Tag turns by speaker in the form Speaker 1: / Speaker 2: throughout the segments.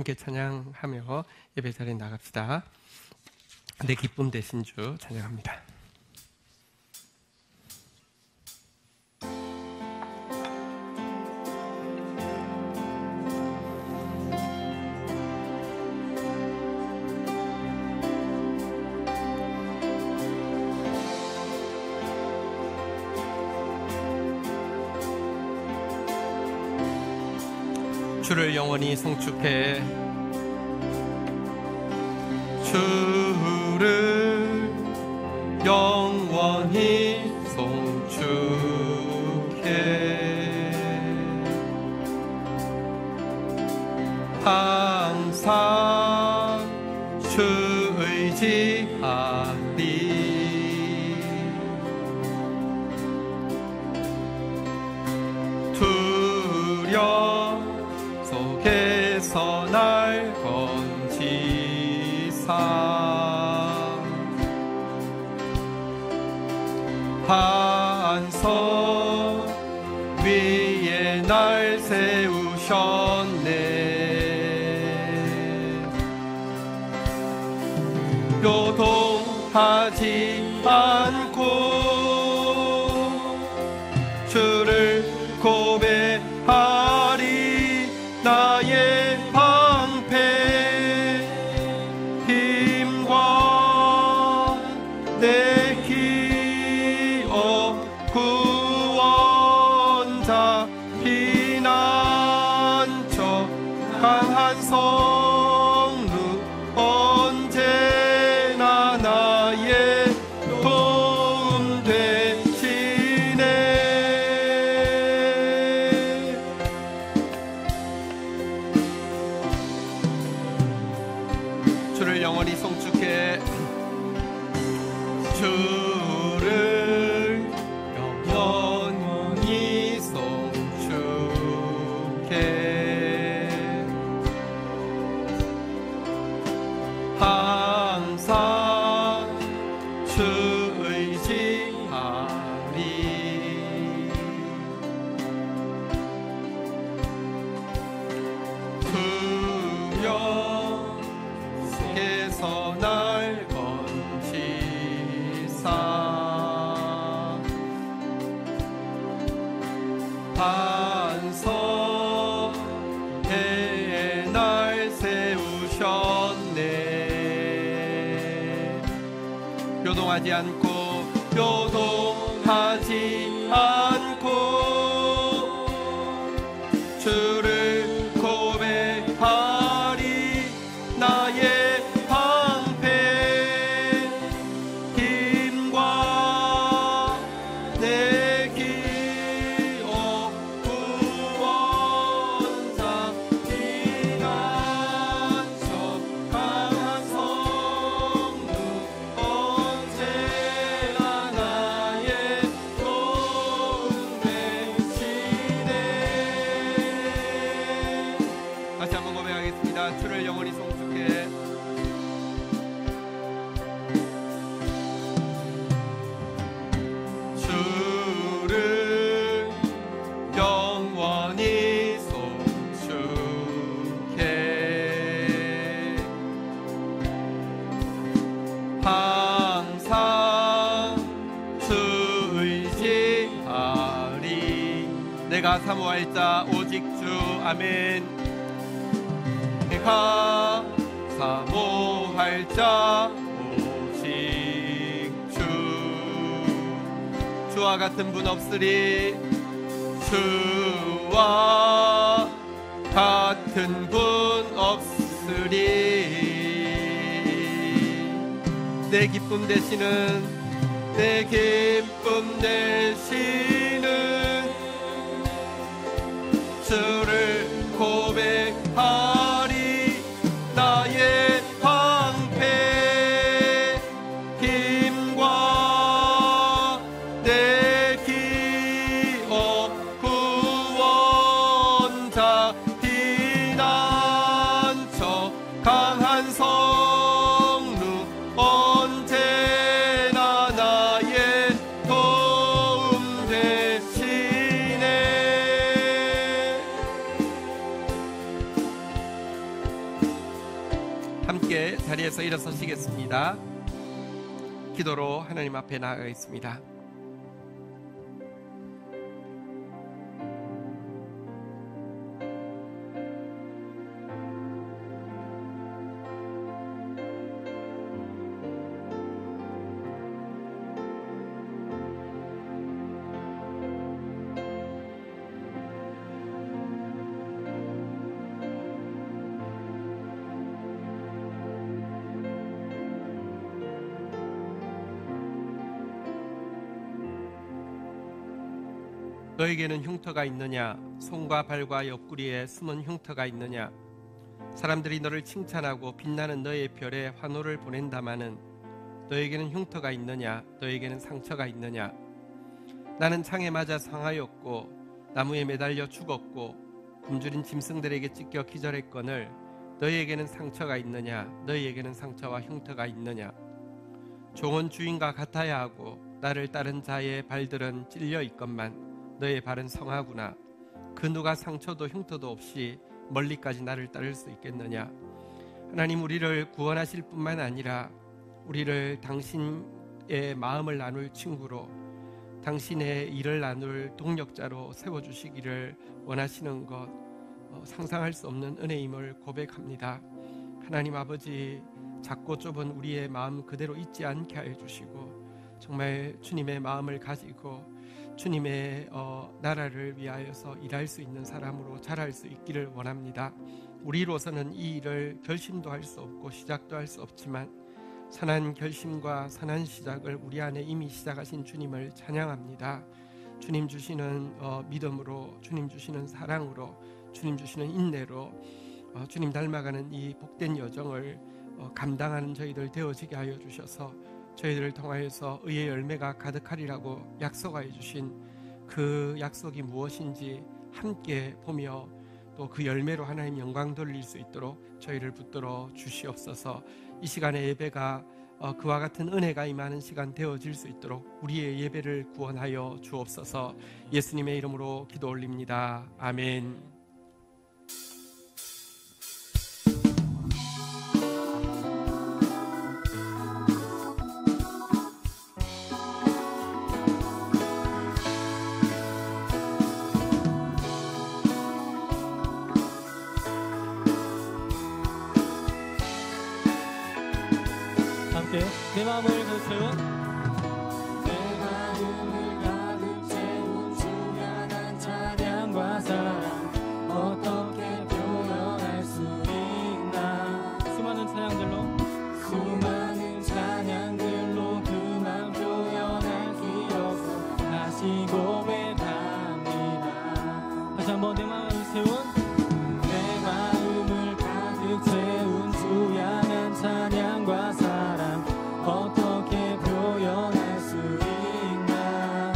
Speaker 1: 함께 찬양하며 예배 자리에 나갑시다. 내 기쁨 되신 주 찬양합니다. 주를 영원히 송축해 주를 영원히 송축해 항상 주 의지하리 속에서 날 건지사 반석 위에 날 세우셨네 요동하지 않고 주를 고백하리 나의 방패 힘과 내 기업 구원자 피난처 강한 성루 언제나 나의 도움 되시네 주를 영원히 송축해 주를 영원히 송축해 항상 주 의지하리 두려움 속에서 날 건지사 반석에 날 세우셨네 요동하지 않고 주를 고백하리 나의 방패 힘과 내 기업 구원자 피난처 강한 성루 언제나 나의 도움 되시네 다시 한번 고백하겠습니다. 주를 영원히 송축해 주를 영원히 송축해 항상 주 의지하리 내가 사모할 자 오직 주 아멘 내가 사모할 자 오직 주와 같은 분 없으리 주와 같은 분 없으리 내 기쁨 되시는 주를 고백하리 나의 방패 힘과 내 기업 구원자 피난처 강한 성루 언제나 나의 도움 되시네 함께 자리에서 일어서시겠습니다. 기도로 하나님 앞에 나아가겠습니다. 너에게는 흉터가 있느냐? 손과 발과 옆구리에 숨은 흉터가 있느냐? 사람들이 너를 칭찬하고 빛나는 너의 별에 환호를 보낸다마는 너에게는 흉터가 있느냐? 너에게는 상처가 있느냐? 나는 창에 맞아 상하였고 나무에 매달려 죽었고 굶주린 짐승들에게 찢겨 기절했거늘 너희에게는 상처가 있느냐? 너희에게는 상처와 흉터가 있느냐? 종은 주인과 같아야 하고 나를 따른 자의 발들은 찔려 있건만 너의 발은 성하구나. 그 누가 상처도 흉터도 없이 멀리까지 나를 따를 수 있겠느냐? 하나님, 우리를 구원하실 뿐만 아니라 우리를 당신의 마음을 나눌 친구로, 당신의 일을 나눌 동력자로 세워주시기를 원하시는 것, 상상할 수 없는 은혜임을 고백합니다. 하나님 아버지, 작고 좁은 우리의 마음 그대로 잊지 않게 하여 주시고 정말 주님의 마음을 가지고 주님의 나라를 위하여서 일할 수 있는 사람으로 자랄 수 있기를 원합니다. 우리로서는 이 일을 결심도 할 수 없고 시작도 할 수 없지만 선한 결심과 선한 시작을 우리 안에 이미 시작하신 주님을 찬양합니다. 주님 주시는 믿음으로, 주님 주시는 사랑으로, 주님 주시는 인내로 주님 닮아가는 이 복된 여정을 감당하는 저희들 되어지게 하여 주셔서 저희들을 통하여서 의의 열매가 가득하리라고 약속하여 주신 그 약속이 무엇인지 함께 보며 또 그 열매로 하나님 영광 돌릴 수 있도록 저희를 붙들어 주시옵소서. 이 시간의 예배가 그와 같은 은혜가 임하는 시간 되어질 수 있도록 우리의 예배를 구원하여 주옵소서. 예수님의 이름으로 기도 올립니다. 아멘.
Speaker 2: 내 마음을 가득 채운
Speaker 3: 내 마음을 가득 채운 주야한 찬양과 사랑 어떻게 표현할 수 있나.
Speaker 2: 수많은 찬양들로
Speaker 3: 그만 표현할 수 없어 다시 고백합니다.
Speaker 2: 다시 한번 내 마음을 채운
Speaker 3: 내 마음을 가득 채운 주야한 찬양과 사랑 어떻게 표현할 수 있나.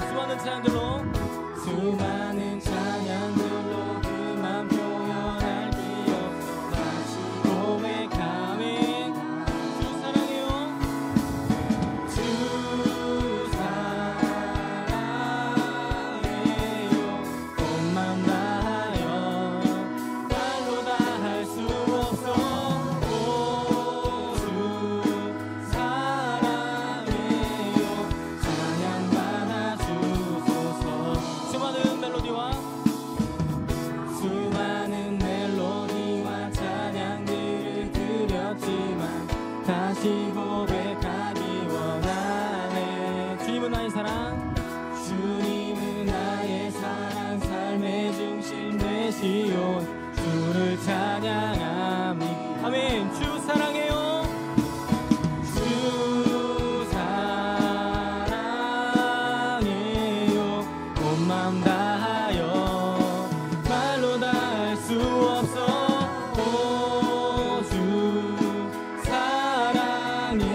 Speaker 2: 수많은
Speaker 3: 찬양들로 그만 표현할 수 없어 다시 고백하네.
Speaker 2: 주 사랑해요.
Speaker 3: 주 사랑해요. 온맘 다하여 말로 다 할 수 없어. 다시 고백하기 원하네.
Speaker 2: 주님은 나의 사랑,
Speaker 3: 주님은 나의 사랑, 삶의 중심 되시오. 주를 찬양합니다.
Speaker 2: 아멘. 주 사랑해요.
Speaker 3: 주 사랑해요. 온 마음 다하여 말로 다 할 수 없어. 주 사랑해요.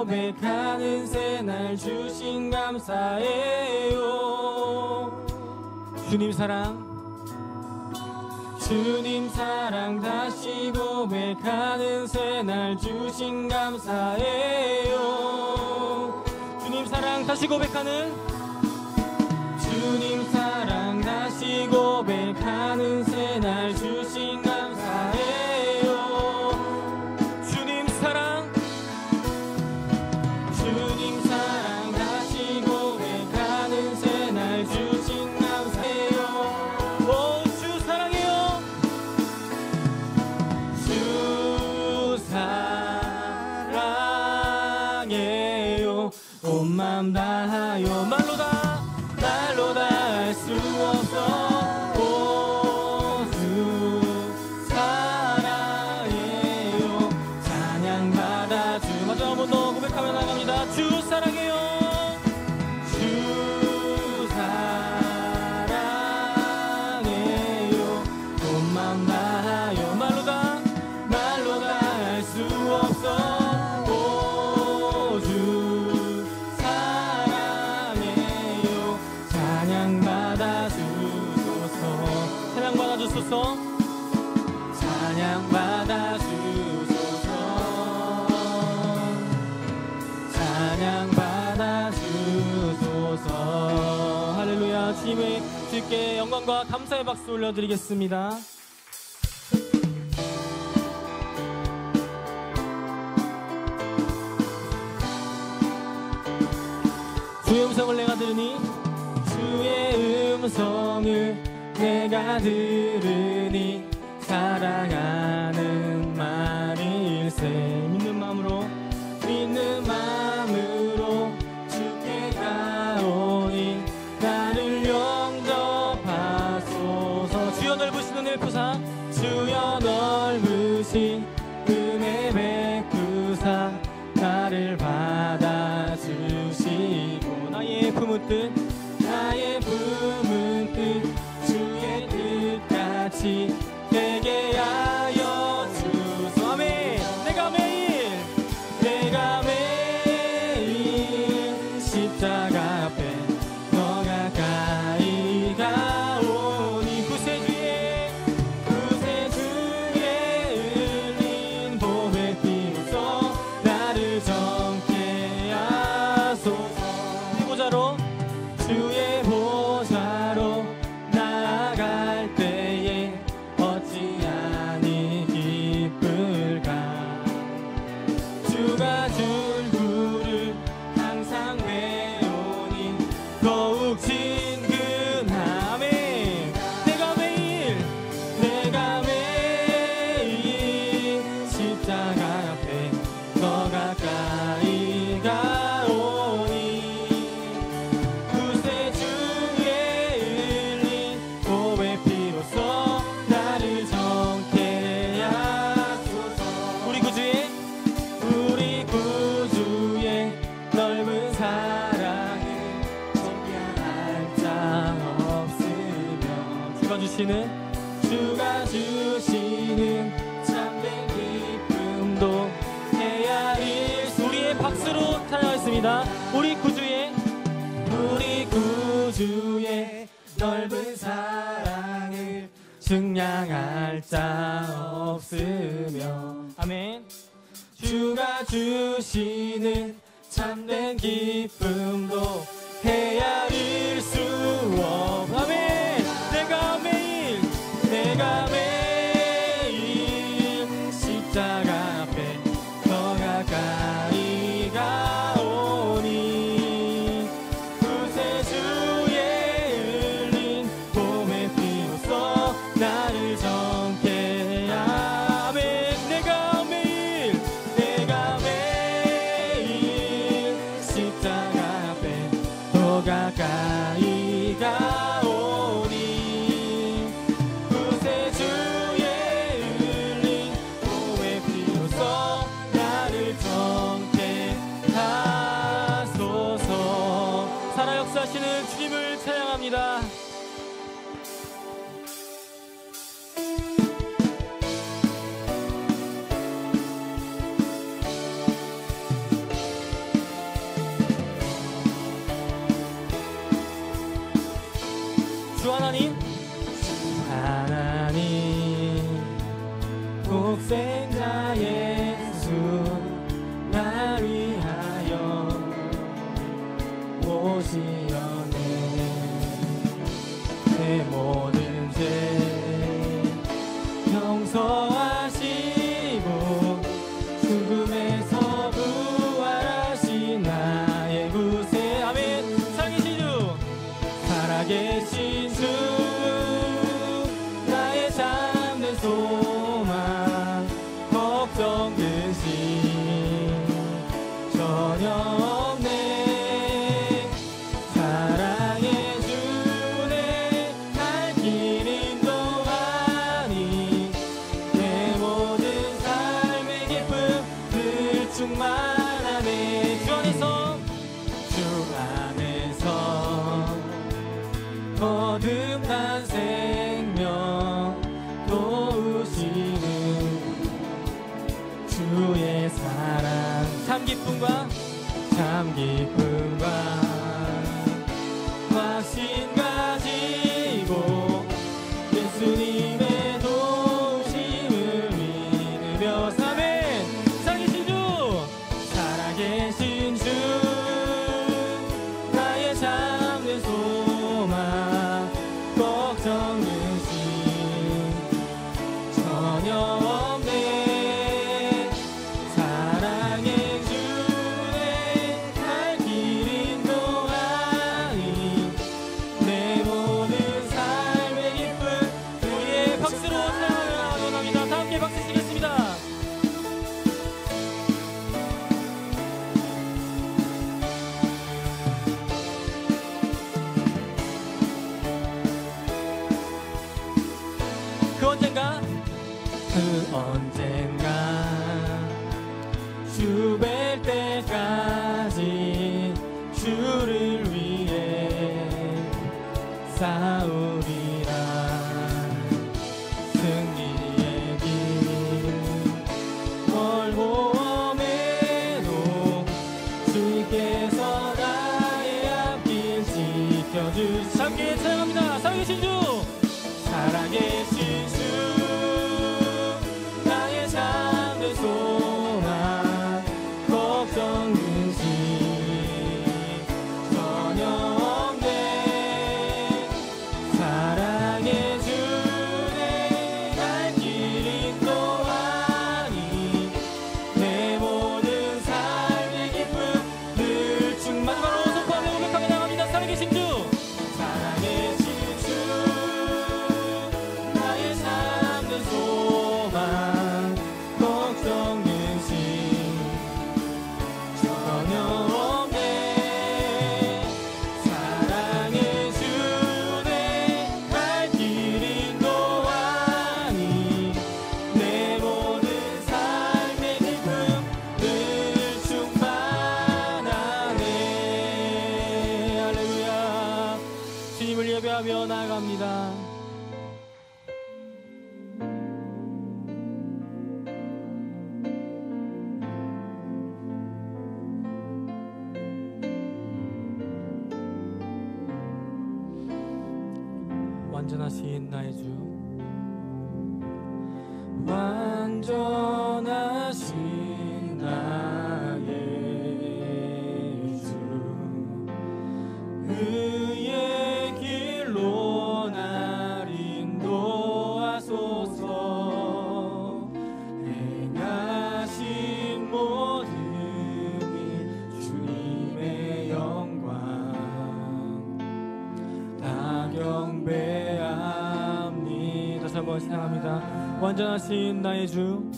Speaker 2: 고백하는 새날 주신 감사해요. 주님 사랑 다시 고백하는 새날 주신 감사해요. 주님 사랑 다시 고백하는 주님 사랑 다시 고백하는 새날 주신 감사해요. 주님 사랑 다시 고백하는 새날 주신 감사해요. 오, 주 사랑해요. 주 사랑해요. 온 마음 다하여 말로 다 할 수 없어. 오, 주 사랑해요. 찬양 받아 주 마저 한 번 더 고백하며 나갑니다. 주 사랑해요. 주 사랑해요. 온 마음 다하여 말로 다 할 수 없어. 오, 주 사랑해요. 찬양 받아 주소서. 찬양 받아 주소서. 찬양 받아 주소서. 찬양 받아 주소서. 할렐루야. 주님께 영광과 감사의 박수 올려드리겠습니다. 주의 음성을 내가 들으니 주의 음성을 내가 들으니 사랑하는 말일세. 믿는 마음으로 주께 가오니 나를 영접하소서. 주여 넓으신 은혜 베푸사 주여 넓으신 은혜 베푸사 나를 받아주시고 나의 품은 뜻 주의 뜻같이 되게 하여 주소. 아멘. 내가 매일 십자가 앞에 더 가까이 가오니 구세주의 흘린 보배 피로써 나를 정케 하소서. 주의 보좌로 나아갈 때에 어찌하니 기쁠까. 주가 준 구를 항상 외우니 더욱 친근하네. 내가 매일 십자가 앞에 더 가까이 가오니 주가 주시는 참된 기쁨도 헤아릴 수. 우리의 박수로 찬양하겠습니다. 우리 구주의 넓은 사랑을 증량할 자 없으며. 아멘. 주가 주시는 참된 기쁨도 헤아릴 수 없. 아멘. 내가 매일 십자가 앞에 더 가까이 가오니 구세주의 흘린 봄의 피로써 나를 정케 하네. 내가 매일 십자가 앞에 더 가까이 가오니 하시는 주님을 찬양합니다. 신 전혀 없네. 사랑해 주네. 갈 길 인도하니 내 모든 삶의 기쁨 늘 충만하네. 주 안에서 거듭난 생명 도우시는 주의 사랑 참 기쁨과 확신 가지고 예수님의 도우심을 믿으며 사멘. 살아계신 주 나의 참된 소망 걱정 근심 전혀 없네. 사랑해 주네. 갈 길 인도하니 내 모든 삶의 기쁨 주의 박수로 찬양하며 원합니다. 다 함께 박수 치겠습니다. 그 언젠가 주 뵐 때까지 주를 위해 싸우리라. 승리의 길 멀고 험해도 주께서 나의 앞길 지켜주시. 함께 찬양합니다. 살아계신 주 살아계신 주 나의 참된 소망 걱정 근심 전혀 없네. 사랑해 주네. 갈 길 인도하니 내 모든 삶의 기쁨 늘 충만하로 선포하며 고백하며 나갑니다. 살아계신 주 살아계신 주 나의 참된 소망 걱정 근심 전혀 없네. 사랑해 주네. 갈 길 인도하니 내 모든 삶의 기쁨 늘 충만하네. 할렐루야. 주님을 예배하며 나아갑니다. 완전하신 나의 주 완전하신 나의 주 의의 길로 날 인도하소서. 행하신 모든 일 주님의 영광 다 경배합니다. 다시 한번 찬양합니다. 완전하신 나의 주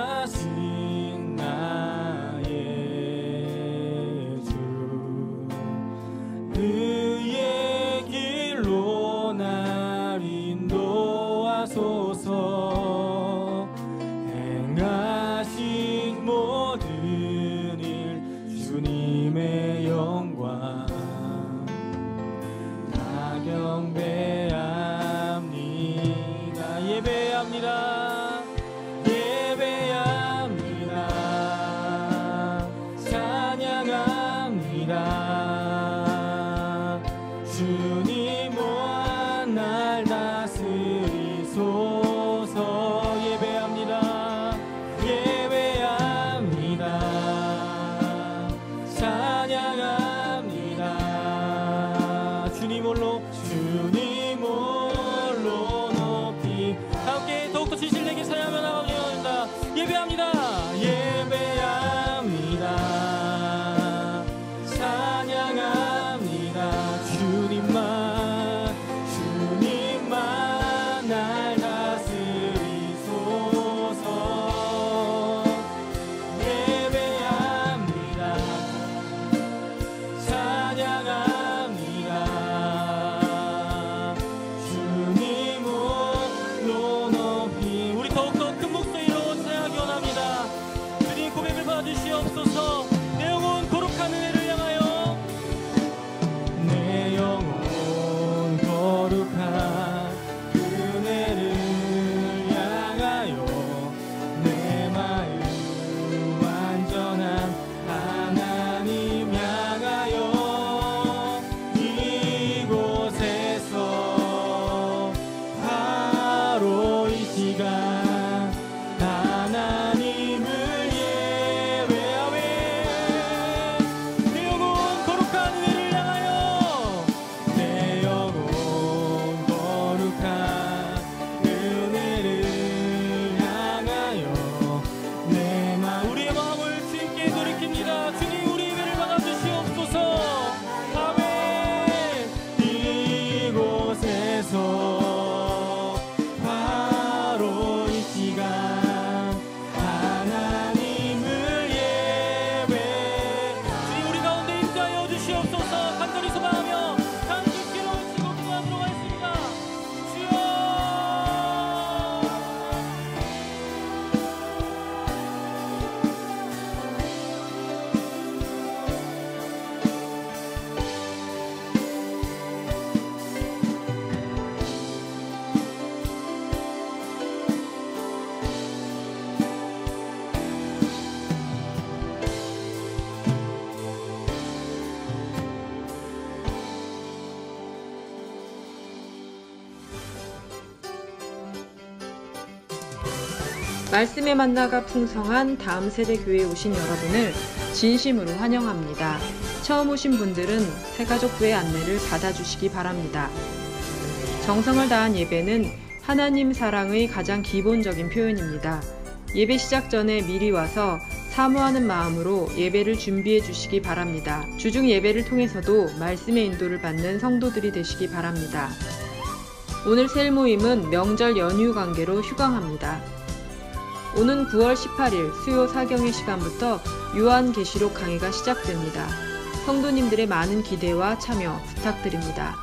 Speaker 2: 완전하신 나의 주 의의 길로 날 인도하소서. 행하신 모든 일 주님의 영광 다 경배합니다. 예배합니다. 예배합니다. 찬양합니다. 주님 무한 날 다스리소서. 예배합니다. 예배합니다. 찬양합니다. 주님 홀로 높이 함께 더욱더 진실되게 찬양하며 나갑니다. 예배합니다. 예배합니다. 찬양합니다. 주님만 날 다스리소서. 받아주시옵소서. 내 영혼 거룩한 은혜를 향하여,
Speaker 3: 내 영혼 거룩한 은혜를 향하여, 내 마음 완전한 하나님 향하여, 이곳에서 바로 이 시간 하나님을 예배하며,
Speaker 2: 내 영혼 거룩한 은혜를 향하여,
Speaker 3: 내 영혼 거룩한 은혜를 향하여, 내 마음
Speaker 2: 우리의 마음을 주님께 돌이킵니다. 주님, 우리 예배를 받아주시옵소서. 아멘.
Speaker 3: 이곳에서 바로 이 시간 하나님을 예배.
Speaker 2: 주님, 우리 가운데 임재하여 주시옵소서. 간절히 소망하며 함께 기도를 치고 기도하도록 하겠습니다. 주여.
Speaker 4: 말씀의 만나가 풍성한 다음 세대 교회에 오신 여러분을 진심으로 환영합니다. 처음 오신 분들은 새가족부의 안내를 받아주시기 바랍니다. 정성을 다한 예배는 하나님 사랑의 가장 기본적인 표현입니다. 예배 시작 전에 미리 와서 사모하는 마음으로 예배를 준비해 주시기 바랍니다. 주중 예배를 통해서도 말씀의 인도를 받는 성도들이 되시기 바랍니다. 오늘 셀 모임은 명절 연휴 관계로 휴강합니다. 오는 9월 18일 수요 사경의 시간부터 요한계시록 강의가 시작됩니다. 성도님들의 많은 기대와 참여 부탁드립니다.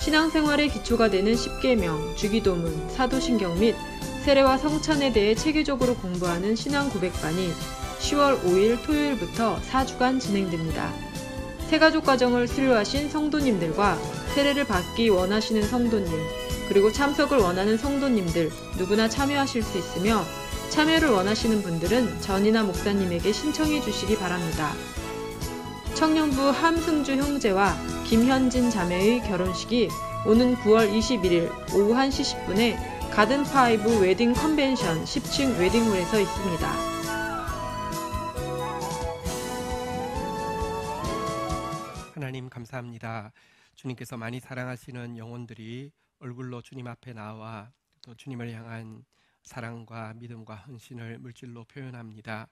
Speaker 4: 신앙생활의 기초가 되는 십계명, 주기도문, 사도신경 및 세례와 성찬에 대해 체계적으로 공부하는 신앙 고백반이 10월 5일 토요일부터 4주간 진행됩니다. 새가족 가정을 수료하신 성도님들과 세례를 받기 원하시는 성도님, 그리고 참석을 원하는 성도님들 누구나 참여하실 수 있으며, 참여를 원하시는 분들은 전이나 목사님에게 신청해 주시기 바랍니다. 청년부 함승주 형제와 김현진 자매의 결혼식이 오는 9월 21일 오후 1시 10분에 가든파이브 웨딩 컨벤션 10층 웨딩홀에서 있습니다.
Speaker 1: 하나님 감사합니다. 주님께서 많이 사랑하시는 영혼들이 얼굴로 주님 앞에 나와 또 주님을 향한 사랑과 믿음과 헌신을 물질로 표현합니다.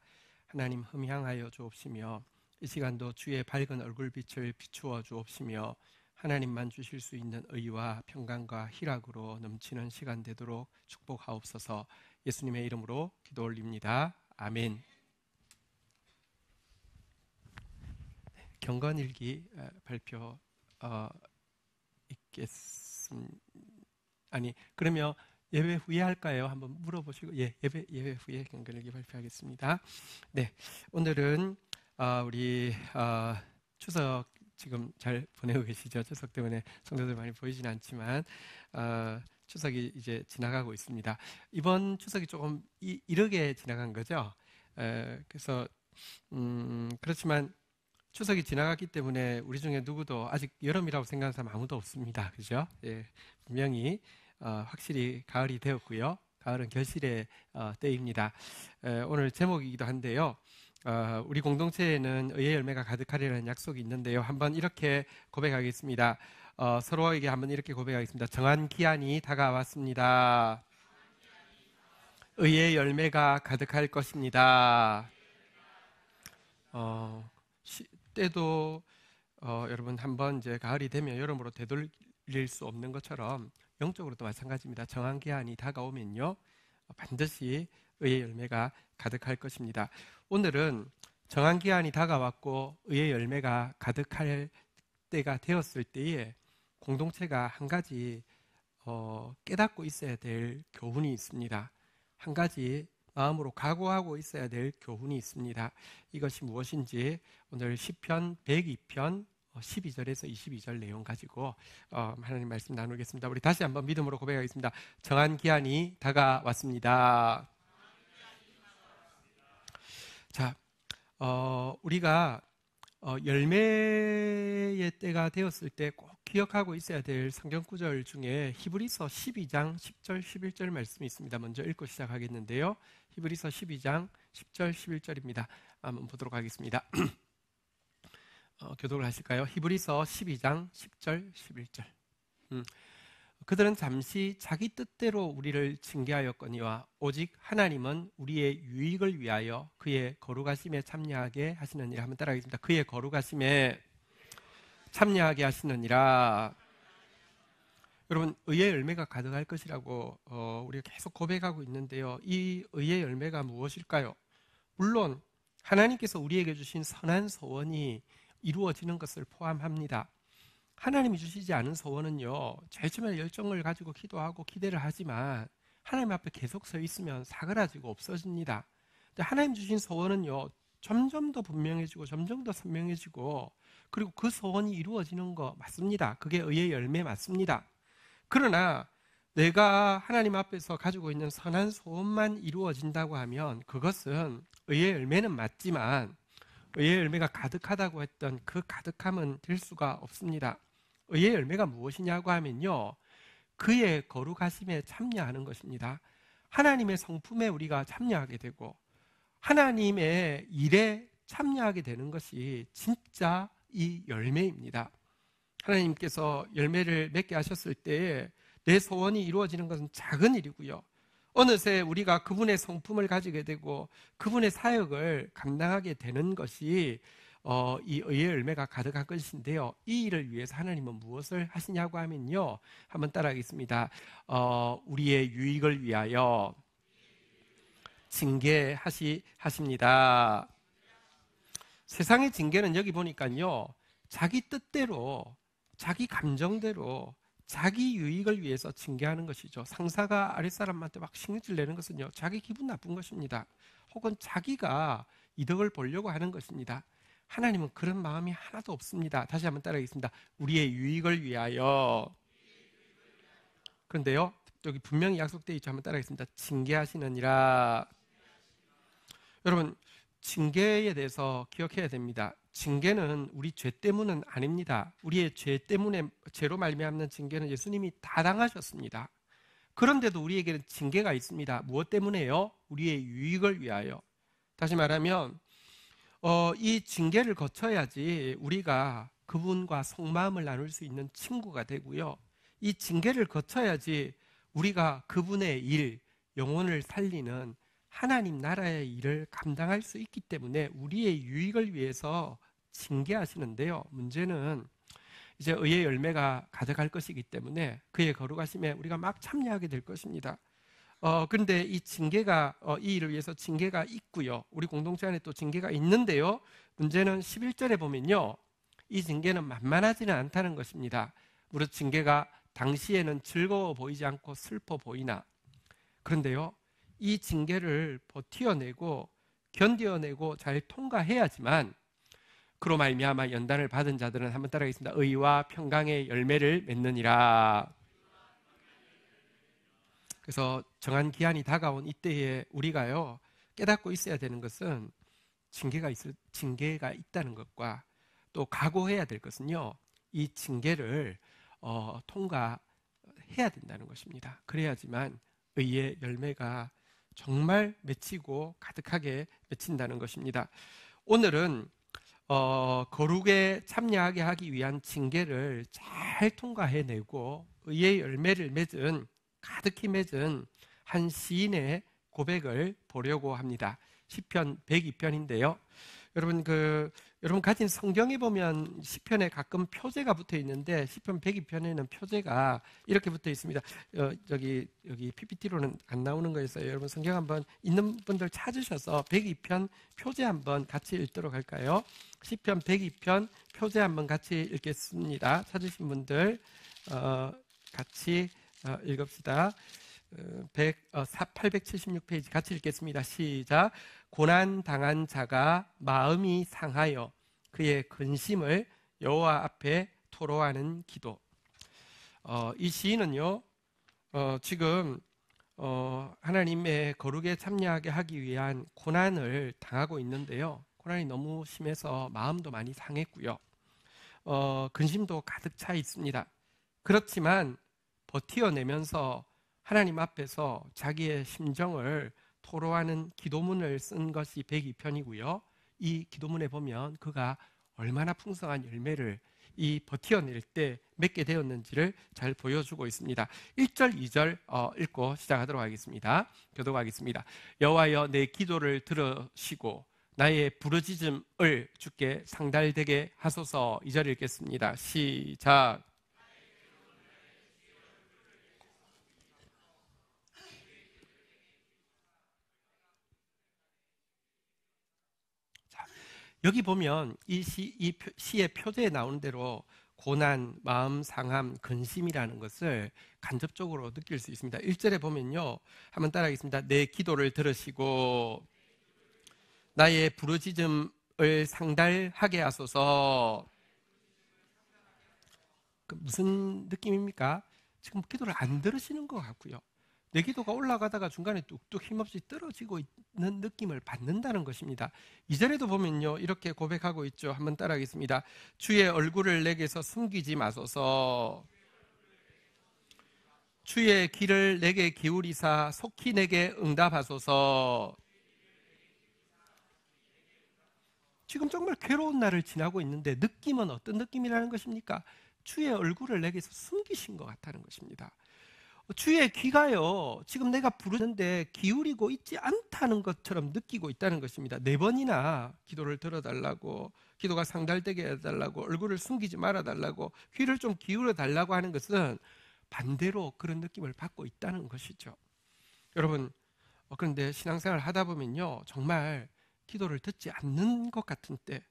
Speaker 1: 하나님 흠향하여 주옵시며 이 시간도 주의 밝은 얼굴빛을 비추어 주옵시며 하나님만 주실 수 있는 의와 평강과 희락으로 넘치는 시간 되도록 축복하옵소서. 예수님의 이름으로 기도 올립니다. 아멘. 경건일기 발표 있겠습니다. 그러면 예배 후에 할까요? 한번 물어보시고 예배 후에 경건일기 발표하겠습니다. 네, 오늘은 우리 추석 지금 잘 보내고 계시죠? 추석 때문에 성도들 많이 보이진 않지만 추석이 이제 지나가고 있습니다. 이번 추석이 조금 이르게 지나간 거죠. 그래서 그렇지만 추석이 지나갔기 때문에 우리 중에 누구도 아직 여름이라고 생각하는 사람 아무도 없습니다. 그죠? 예, 분명히 확실히 가을이 되었고요. 가을은 결실의 때입니다. 오늘 제목이기도 한데요. 우리 공동체에는 의의 열매가 가득하리라는 약속이 있는데요. 한번 이렇게 고백하겠습니다. 서로에게 한번 이렇게 고백하겠습니다. 정한 기한이 다가왔습니다. 의의 열매가 가득할 것입니다. 때도 여러분 한번 이제 가을이 되면 여름으로 되돌릴 수 없는 것처럼 영적으로도 마찬가지입니다. 정한 기한이 다가오면요 반드시 의의 열매가 가득할 것입니다. 오늘은 정한 기한이 다가왔고 의의 열매가 가득할 때가 되었을 때에 공동체가 한 가지 깨닫고 있어야 될 교훈이 있습니다. 한 가지 마음으로 각오하고 있어야 될 교훈이 있습니다. 이것이 무엇인지 오늘 시편 102편 12절에서 22절 내용 가지고 하나님 말씀 나누겠습니다. 우리 다시 한번 믿음으로 고백하겠습니다. 정한 기한이 다가왔습니다. 자, 우리가 열매의 때가 되었을 때 꼭 기억하고 있어야 될 성경 구절 중에 히브리서 12장 10절 11절 말씀이 있습니다. 먼저 읽고 시작하겠는데요. 히브리서 12장 10절 11절입니다. 한번 보도록 하겠습니다. 교독을 하실까요? 히브리서 12장 10절 11절. 그들은 잠시 자기 뜻대로 우리를 징계하였거니와 오직 하나님은 우리의 유익을 위하여 그의 거룩하심에 참여하게 하시느니라. 한번 따라하겠습니다. 그의 거룩하심에 참여하게 하시느니라. 여러분, 의의 열매가 가득할 것이라고 우리가 계속 고백하고 있는데요. 이 의의 열매가 무엇일까요? 물론 하나님께서 우리에게 주신 선한 소원이 이루어지는 것을 포함합니다. 하나님이 주시지 않은 소원은요, 절실한 열정을 가지고 기도하고 기대를 하지만 하나님 앞에 계속 서 있으면 사그라지고 없어집니다. 근데 하나님 주신 소원은요, 점점 더 분명해지고 점점 더 선명해지고, 그리고 그 소원이 이루어지는 거 맞습니다. 그게 의의 열매 맞습니다. 그러나 내가 하나님 앞에서 가지고 있는 선한 소원만 이루어진다고 하면 그것은 의의 열매는 맞지만 의의 열매가 가득하다고 했던 그 가득함은 될 수가 없습니다. 의의 열매가 무엇이냐고 하면요, 그의 거룩하심에 참여하는 것입니다. 하나님의 성품에 우리가 참여하게 되고 하나님의 일에 참여하게 되는 것이 진짜 이 열매입니다. 하나님께서 열매를 맺게 하셨을 때에 내 소원이 이루어지는 것은 작은 일이고요, 어느새 우리가 그분의 성품을 가지게 되고 그분의 사역을 감당하게 되는 것이 이 의의 열매가 가득할 것인데요. 이 일을 위해서 하나님은 무엇을 하시냐고 하면요, 한번 따라하겠습니다. 우리의 유익을 위하여 징계하십니다. 세상의 징계는 여기 보니까요, 자기 뜻대로, 자기 감정대로, 자기 유익을 위해서 징계하는 것이죠. 상사가 아랫사람한테 막 신경질 내는 것은요, 자기 기분 나쁜 것입니다. 혹은 자기가 이득을 보려고 하는 것입니다. 하나님은 그런 마음이 하나도 없습니다. 다시 한번 따라하겠습니다. 우리의 유익을 위하여. 그런데요, 여기 분명히 약속되어 있죠. 한번 따라하겠습니다. 징계하시느니라. 여러분, 징계에 대해서 기억해야 됩니다. 징계는 우리 죄 때문은 아닙니다. 우리의 죄 때문에, 죄로 말미암는 징계는 예수님이 다 당하셨습니다. 그런데도 우리에게는 징계가 있습니다. 무엇 때문에요? 우리의 유익을 위하여. 다시 말하면 이 징계를 거쳐야지 우리가 그분과 속마음을 나눌 수 있는 친구가 되고요, 이 징계를 거쳐야지 우리가 그분의 일, 영혼을 살리는 하나님 나라의 일을 감당할 수 있기 때문에 우리의 유익을 위해서 징계하시는데요, 문제는 이제 의의 열매가 가득할 것이기 때문에 그의 거룩하심에 우리가 막 참여하게 될 것입니다. 그런데 이 징계가, 이 일을 위해서 징계가 있고요, 우리 공동체 안에 또 징계가 있는데요, 문제는 11절에 보면요, 이 징계는 만만하지는 않다는 것입니다. 무릇 징계가 당시에는 즐거워 보이지 않고 슬퍼 보이나, 그런데요, 이 징계를 버텨내고 견뎌내고 잘 통과해야지만 그로 말미암아 연단을 받은 자들은, 한번 따라하겠습니다. 의와 평강의 열매를 맺느니라. 그래서 정한 기한이 다가온 이때에 우리가요, 깨닫고 있어야 되는 것은 징계가 있다는 것과, 또 각오해야 될 것은요, 이 징계를 통과해야 된다는 것입니다. 그래야지만 의의 열매가 정말 맺히고 가득하게 맺힌다는 것입니다. 오늘은 거룩에 참여하게 하기 위한 징계를 잘 통과해내고 의의 열매를 맺은, 가득히 맺은 한 시인의 고백을 보려고 합니다. 시편 102편인데요. 여러분 가진 성경에 보면 시편에 가끔 표제가 붙어 있는데 시편 102편에는 표제가 이렇게 붙어 있습니다. 여기 PPT로는 안 나오는 거였어요. 여러분 성경 한번 있는 분들 찾으셔서 102편 표제 한번 같이 읽도록 할까요? 시편 102편 표제 한번 같이 읽겠습니다. 찾으신 분들 같이 읽읍시다. 876페이지 같이 읽겠습니다. 시작. 고난 당한 자가 마음이 상하여 그의 근심을 여호와 앞에 토로하는 기도. 이 시인은요, 지금 하나님의 거룩에 참여하게 하기 위한 고난을 당하고 있는데요. 고난이 너무 심해서 마음도 많이 상했고요. 근심도 가득 차 있습니다. 그렇지만 버티어내면서 하나님 앞에서 자기의 심정을 토로하는 기도문을 쓴 것이 102편이고요. 이 기도문에 보면 그가 얼마나 풍성한 열매를 이 버티어낼 때 맺게 되었는지를 잘 보여주고 있습니다. 1절, 2절 읽고 시작하도록 하겠습니다. 교독하겠습니다. 여호와여 내 기도를 들으시고 나의 부르짖음을 주께 상달되게 하소서. 2절 읽겠습니다. 시작. 여기 보면 이 시의 표제에 나오는 대로 고난, 마음 상함, 근심이라는 것을 간접적으로 느낄 수 있습니다. 1절에 보면요, 한번 따라하겠습니다. 내 기도를 들으시고 나의 부르짖음을 상달하게 하소서. 무슨 느낌입니까? 지금 기도를 안 들으시는 것 같고요. 내 기도가 올라가다가 중간에 뚝뚝 힘없이 떨어지고 있는 느낌을 받는다는 것입니다. 2절에도 보면요, 이렇게 고백하고 있죠. 한번 따라하겠습니다. 주의 얼굴을 내게서 숨기지 마소서. 주의 귀를 내게 기울이사 속히 내게 응답하소서. 지금 정말 괴로운 날을 지나고 있는데 느낌은 어떤 느낌이라는 것입니까? 주의 얼굴을 내게서 숨기신 것 같다는 것입니다. 주의 귀가요, 지금 내가 부르는데 기울이고 있지 않다는 것처럼 느끼고 있다는 것입니다. 4번이나 기도를 들어달라고, 기도가 상달되게 해달라고, 얼굴을 숨기지 말아달라고, 귀를 좀 기울여 달라고 하는 것은 반대로 그런 느낌을 받고 있다는 것이죠. 여러분, 그런데 신앙생활을 하다 보면요, 정말 기도를 듣지 않는 것 같은 때,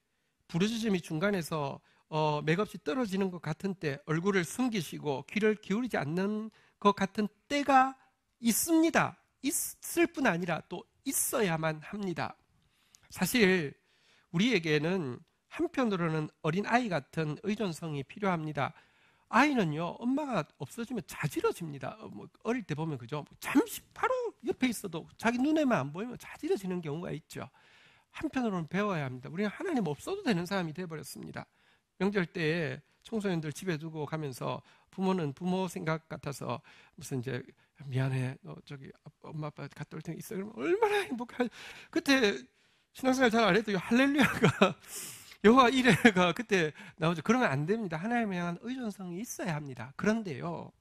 Speaker 1: 부르짖음이 중간에서 맥없이 떨어지는 것 같은 때, 얼굴을 숨기시고 귀를 기울이지 않는 것 같은 때가 있습니다. 있을 뿐 아니라 또 있어야만 합니다. 사실 우리에게는 한편으로는 어린아이 같은 의존성이 필요합니다. 아이는요, 엄마가 없어지면 자지러집니다. 어릴 때 보면 그죠? 잠시 바로 옆에 있어도 자기 눈에만 안 보이면 자지러지는 경우가 있죠. 한편으로는 배워야 합니다. 우리는 하나님 없어도 되는 사람이 되어버렸습니다. 명절 때에 청소년들 집에 두고 가면서 부모는 부모 생각 같아서 무슨 이제 미안해, 너 저기 엄마 아빠 갔다 올 테니 있어. 그러면 얼마나 행복해. 그때 신앙생활 잘 안 해도 할렐루야가 여호와 이레가 그때 나오죠. 그러면 안 됩니다. 하나님에 향한 의존성이 있어야 합니다. 그런데요,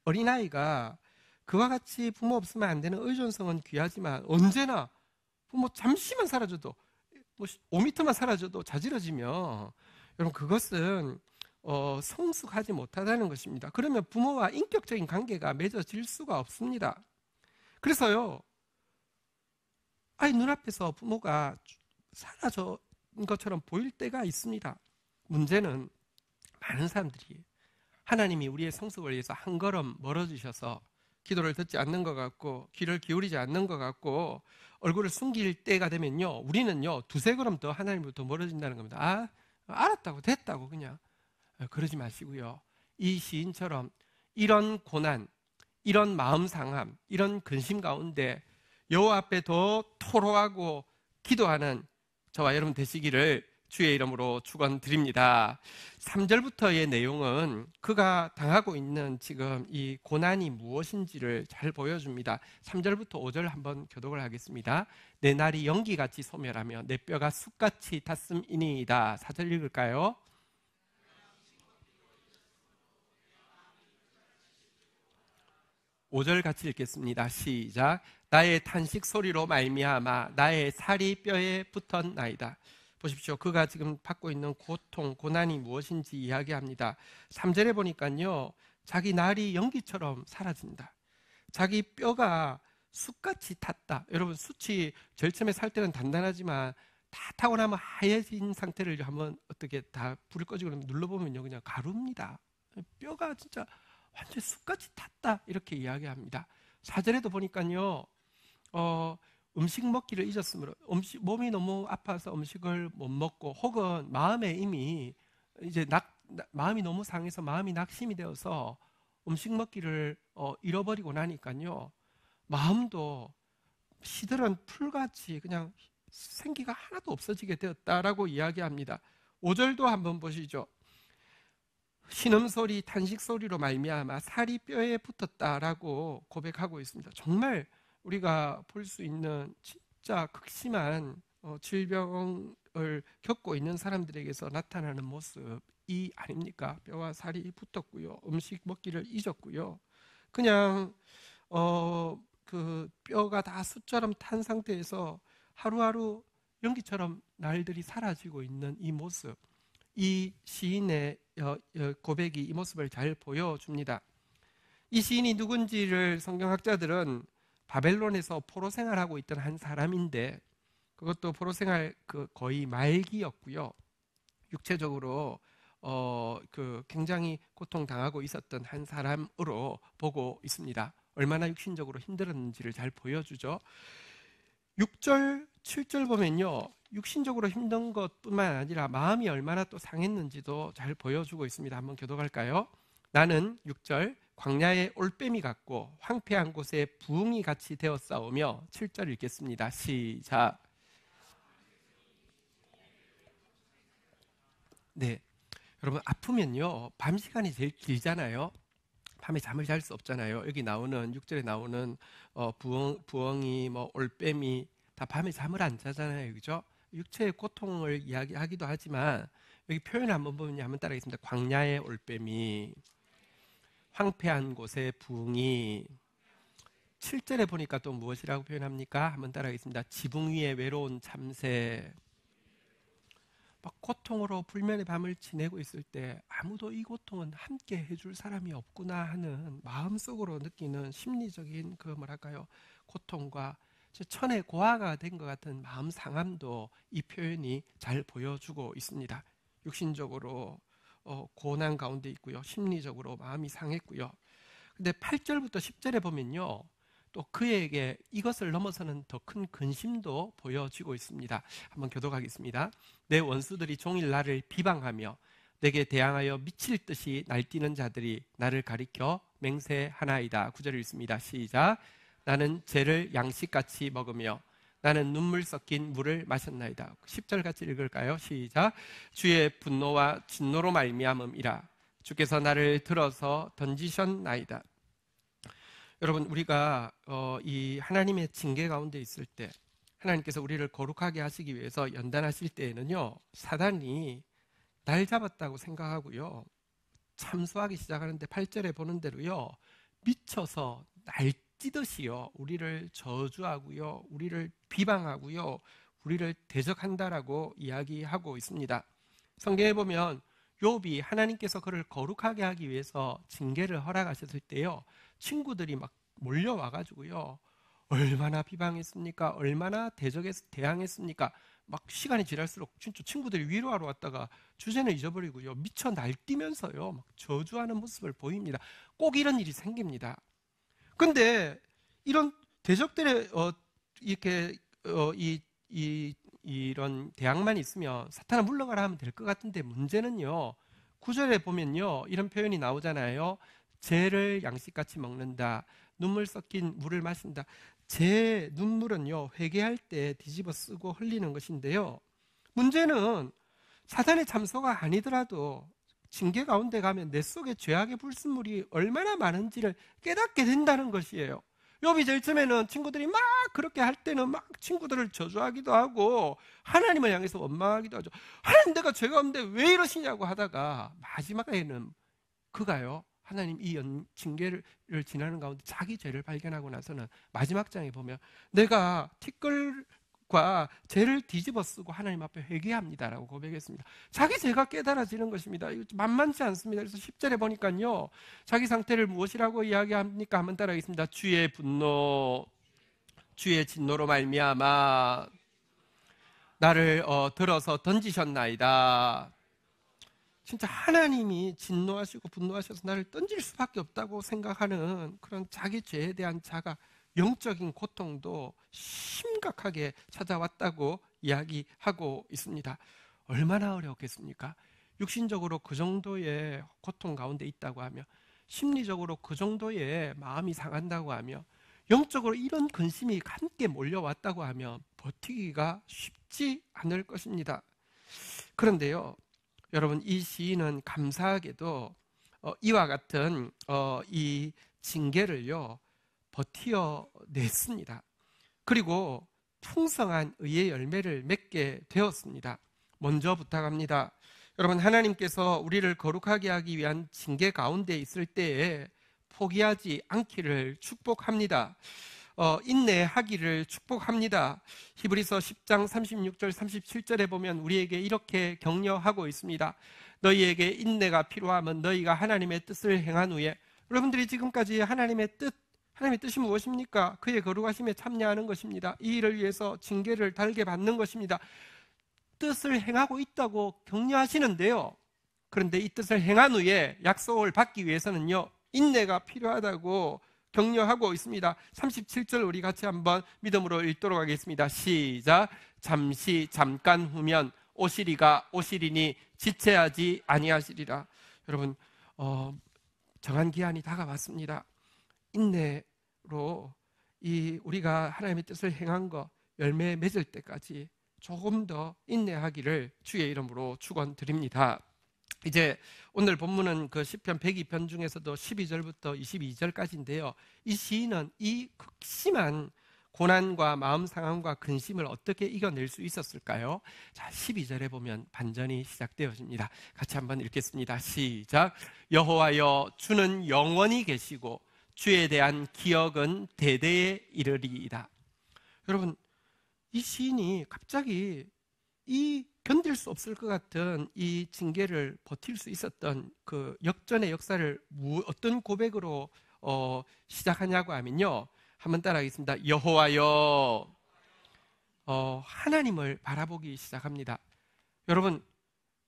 Speaker 1: 어린아이가 그와 같이 부모 없으면 안 되는 의존성은 귀하지만 언제나 부모 잠시만 사라져도, 5m만 사라져도 자지러지면 여러분 그것은 성숙하지 못하다는 것입니다. 그러면 부모와 인격적인 관계가 맺어질 수가 없습니다. 그래서요, 아이 눈앞에서 부모가 사라진 것처럼 보일 때가 있습니다. 문제는 많은 사람들이 하나님이 우리의 성숙을 위해서 한 걸음 멀어지셔서 기도를 듣지 않는 것 같고 귀를 기울이지 않는 것 같고 얼굴을 숨길 때가 되면요, 우리는요 2-3걸음 더 하나님부터 멀어진다는 겁니다. 알았다고 됐다고 그냥 그러지 마시고요, 이 시인처럼 이런 고난, 이런 마음 상함, 이런 근심 가운데 여호와 앞에 더 토로하고 기도하는 저와 여러분 되시기를 주의 이름으로 축원드립니다. 3절부터의 내용은 그가 당하고 있는 지금 이 고난이 무엇인지를 잘 보여줍니다. 3절부터 5절 한번 교독을 하겠습니다. 내 날이 연기같이 소멸하며 내 뼈가 숯같이 탔음이니이다. 4절 읽을까요? 5절 같이 읽겠습니다. 시작. 나의 탄식 소리로 말미암아 나의 살이 뼈에 붙었나이다. 보십시오. 그가 지금 받고 있는 고통, 고난이 무엇인지 이야기합니다. 3절에 보니까요, 자기 날이 연기처럼 사라진다. 자기 뼈가 숯같이 탔다. 여러분, 숯이 제일 처음에 살 때는 단단하지만 다 타고 나면 하얘진 상태를 한번 어떻게 다 불을 꺼지고 눌러보면요, 그냥 가루입니다. 뼈가 진짜 완전 숯같이 탔다, 이렇게 이야기합니다. 4절에도 보니까요, 음식 먹기를 잊었으므로, 몸이 너무 아파서 음식을 못 먹고, 혹은 마음에 이미 이제 마음이 너무 상해서 마음이 낙심이 되어서 음식 먹기를 잃어버리고 나니까요, 마음도 시들은 풀같이 그냥 생기가 하나도 없어지게 되었다라고 이야기합니다. 5절도 한번 보시죠. 신음소리, 탄식소리로 말미암아 살이 뼈에 붙었다라고 고백하고 있습니다. 정말 우리가 볼 수 있는 진짜 극심한 질병을 겪고 있는 사람들에게서 나타나는 모습이 아닙니까? 뼈와 살이 붙었고요, 음식 먹기를 잊었고요, 그냥 그 뼈가 다 숯처럼 탄 상태에서 하루하루 연기처럼 날들이 사라지고 있는 이 모습, 이 시인의 고백이 이 모습을 잘 보여줍니다. 이 시인이 누군지를 성경학자들은 바벨론에서 포로 생활하고 있던 한 사람인데, 그것도 포로 생활 거의 말기였고요, 육체적으로 굉장히 고통당하고 있었던 한 사람으로 보고 있습니다. 얼마나 육신적으로 힘들었는지를 잘 보여주죠. 6절, 7절 보면요, 육신적으로 힘든 것뿐만 아니라 마음이 얼마나 또 상했는지도 잘 보여주고 있습니다. 한번 교독할까요? 나는 6절, 광야의 올빼미 같고 황폐한 곳에 부흥이 같이 되었사오며. 7절 읽겠습니다. 시작. 네, 여러분, 아프면요 밤 시간이 제일 길잖아요. 밤에 잠을 잘 수 없잖아요. 여기 나오는 6절에 나오는 부엉이, 올빼미 다 밤에 잠을 안 자잖아요, 그죠? 육체의 고통을 이야기하기도 하지만 여기 표현 한번 보면 한번 따라하겠습니다. 광야의 올빼미, 황폐한 곳의 부엉이. 7절에 보니까 또 무엇이라고 표현합니까? 한번 따라하겠습니다. 지붕 위에 외로운 참새. 막 고통으로 불면의 밤을 지내고 있을 때 아무도 이 고통은 함께 해줄 사람이 없구나 하는 마음속으로 느끼는 심리적인 고통과 천의 고아가 된 것 같은 마음 상함도 이 표현이 잘 보여주고 있습니다. 육신적으로 고난 가운데 있고요, 심리적으로 마음이 상했고요. 근데 8절부터 10절에 보면요, 또 그에게 이것을 넘어서는 더 큰 근심도 보여지고 있습니다. 한번 교독하겠습니다. 내 원수들이 종일 나를 비방하며 내게 대항하여 미칠 듯이 날뛰는 자들이 나를 가리켜 맹세하나이다. 9절 읽습니다. 시작. 나는 죄를 양식같이 먹으며 나는 눈물 섞인 물을 마셨나이다. 10절 같이 읽을까요? 시작. 주의 분노와 진노로 말미암음이라. 주께서 나를 들어서 던지셨나이다. 여러분, 우리가 이 하나님의 징계 가운데 있을 때, 하나님께서 우리를 거룩하게 하시기 위해서 연단하실 때에는요, 사단이 날 잡았다고 생각하고요, 참수하기 시작하는데 8절에 보는 대로요, 미쳐서 날뛰듯이요, 우리를 저주하고요, 우리를 비방하고요, 우리를 대적한다라고 이야기하고 있습니다. 성경에 보면 욥이 하나님께서 그를 거룩하게 하기 위해서 징계를 허락하셨을 때요, 친구들이 막 몰려와가지고요, 얼마나 비방했습니까? 얼마나 대항했습니까? 막 시간이 지날수록 진짜 친구들이 위로하러 왔다가 주제는 잊어버리고요, 미쳐 날뛰면서요, 막 저주하는 모습을 보입니다. 꼭 이런 일이 생깁니다. 근데 이런 대적들의 이렇게 이런 대항만 있으면 사탄아 물러가라 하면 될 것 같은데, 문제는요, 9절에 보면요, 이런 표현이 나오잖아요. 죄를 양식같이 먹는다, 눈물 섞인 물을 마신다. 제 눈물은요, 회개할 때 뒤집어 쓰고 흘리는 것인데요, 문제는 사탄의 참소가 아니더라도 징계 가운데 가면 내 속에 죄악의 불순물이 얼마나 많은지를 깨닫게 된다는 것이에요. 욥이 제일 처음에는 친구들이 막 그렇게 할 때는 막 친구들을 저주하기도 하고 하나님을 향해서 원망하기도 하죠. 하나님, 내가 죄가 없는데 왜 이러시냐고 하다가 마지막에는 그가요, 하나님 이 징계를 지나는 가운데 자기 죄를 발견하고 나서는 마지막 장에 보면 내가 티끌과 죄를 뒤집어 쓰고 하나님 앞에 회개합니다라고 고백했습니다. 자기 죄가 깨달아지는 것입니다. 이거 만만치 않습니다. 그래서 10절에 보니까요, 자기 상태를 무엇이라고 이야기합니까? 한번 따라하겠습니다. 주의 분노, 주의 진노로 말미암아 나를 들어서 던지셨나이다. 진짜 하나님이 진노하시고 분노하셔서 나를 던질 수밖에 없다고 생각하는 그런 자기 죄에 대한 자가 영적인 고통도 심각하게 찾아왔다고 이야기하고 있습니다. 얼마나 어려웠겠습니까? 육신적으로 그 정도의 고통 가운데 있다고 하며, 심리적으로 그 정도의 마음이 상한다고 하며, 영적으로 이런 근심이 함께 몰려왔다고 하면 버티기가 쉽지 않을 것입니다. 그런데요, 여러분, 이 시인은 감사하게도 이와 같은 이 징계를요 버티어냈습니다. 그리고 풍성한 의의 열매를 맺게 되었습니다. 먼저 부탁합니다. 여러분, 하나님께서 우리를 거룩하게 하기 위한 징계 가운데 있을 때에 포기하지 않기를 축복합니다. 인내하기를 축복합니다. 히브리서 10장 36절 37절에 보면 우리에게 이렇게 격려하고 있습니다. 너희에게 인내가 필요하면 너희가 하나님의 뜻을 행한 후에, 여러분들이 지금까지 하나님의 뜻이 무엇입니까? 그의 거룩하심에 참여하는 것입니다. 이 일을 위해서 징계를 달게 받는 것입니다. 뜻을 행하고 있다고 격려하시는데요, 그런데 이 뜻을 행한 후에 약속을 받기 위해서는요 인내가 필요하다고 격려하고 있습니다. 37절 우리 같이 한번 믿음으로 읽도록 하겠습니다. 시작. 잠시 잠깐 후면 오시리가 오시리니 지체하지 아니하시리라. 여러분, 정한 기한이 다가왔습니다. 인내로 우리가 하나님의 뜻을 행한 것 열매 맺을 때까지 조금 더 인내하기를 주의 이름으로 축원드립니다. 이제 오늘 본문은 그 시편 102편 중에서도 12절부터 22절까지인데요. 이 시인은 이 극심한 고난과 마음 상함과 근심을 어떻게 이겨낼 수 있었을까요? 자, 12절에 보면 반전이 시작되어집니다. 같이 한번 읽겠습니다. 시작. 여호와여, 주는 영원히 계시고 주에 대한 기억은 대대에 이르리이다. 여러분, 이 시인이 갑자기 이 견딜 수 없을 것 같은 이 징계를 버틸 수 있었던 그 역전의 역사를 어떤 고백으로 시작하냐고 하면요, 한번 따라하겠습니다. 여호와여, 하나님을 바라보기 시작합니다. 여러분,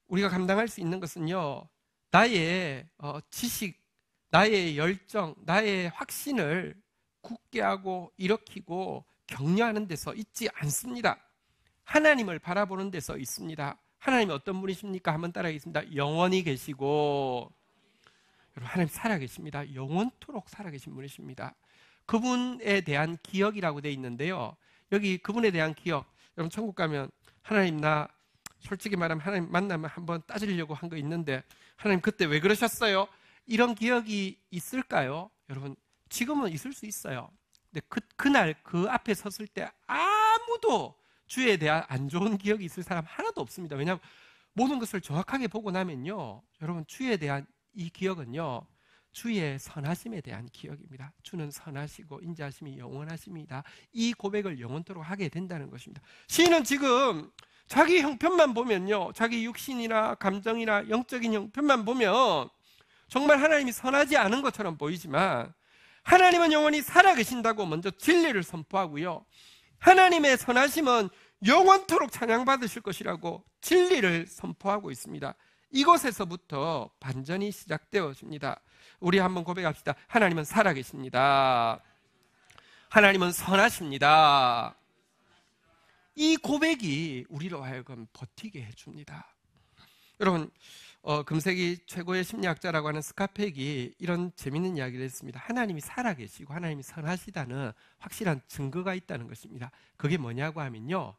Speaker 1: 우리가 감당할 수 있는 것은요, 나의 지식, 나의 열정, 나의 확신을 굳게 하고 일으키고 격려하는 데서 있지 않습니다. 하나님을 바라보는 데서 있습니다. 하나님이 어떤 분이십니까? 한번 따라하겠습니다. 영원히 계시고, 여러분, 하나님 살아계십니다. 영원토록 살아계신 분이십니다. 그분에 대한 기억이라고 되어 있는데요, 여기 그분에 대한 기억, 여러분 천국 가면 하나님, 나 솔직히 말하면 하나님 만나면 한번 따지려고 한 거 있는데 하나님 그때 왜 그러셨어요? 이런 기억이 있을까요? 여러분, 지금은 있을 수 있어요. 근데 그날 그 앞에 섰을 때 아무도 주에 대한 안 좋은 기억이 있을 사람 하나도 없습니다. 왜냐하면 모든 것을 정확하게 보고 나면요, 여러분, 주에 대한 이 기억은요, 주의 선하심에 대한 기억입니다. 주는 선하시고 인자하심이 영원하십니다. 이 고백을 영원토록 하게 된다는 것입니다. 시인은 지금 자기 형편만 보면요, 자기 육신이나 감정이나 영적인 형편만 보면 정말 하나님이 선하지 않은 것처럼 보이지만, 하나님은 영원히 살아계신다고 먼저 진리를 선포하고요, 하나님의 선하심은 영원토록 찬양받으실 것이라고 진리를 선포하고 있습니다. 이곳에서부터 반전이 시작되어집니다. 우리 한번 고백합시다. 하나님은 살아계십니다. 하나님은 선하십니다. 이 고백이 우리로 하여금 버티게 해줍니다. 여러분, 금세기 최고의 심리학자라고 하는 스카펙이 이런 재밌는 이야기를 했습니다. 하나님이 살아계시고 하나님이 선하시다는 확실한 증거가 있다는 것입니다. 그게 뭐냐고 하면요,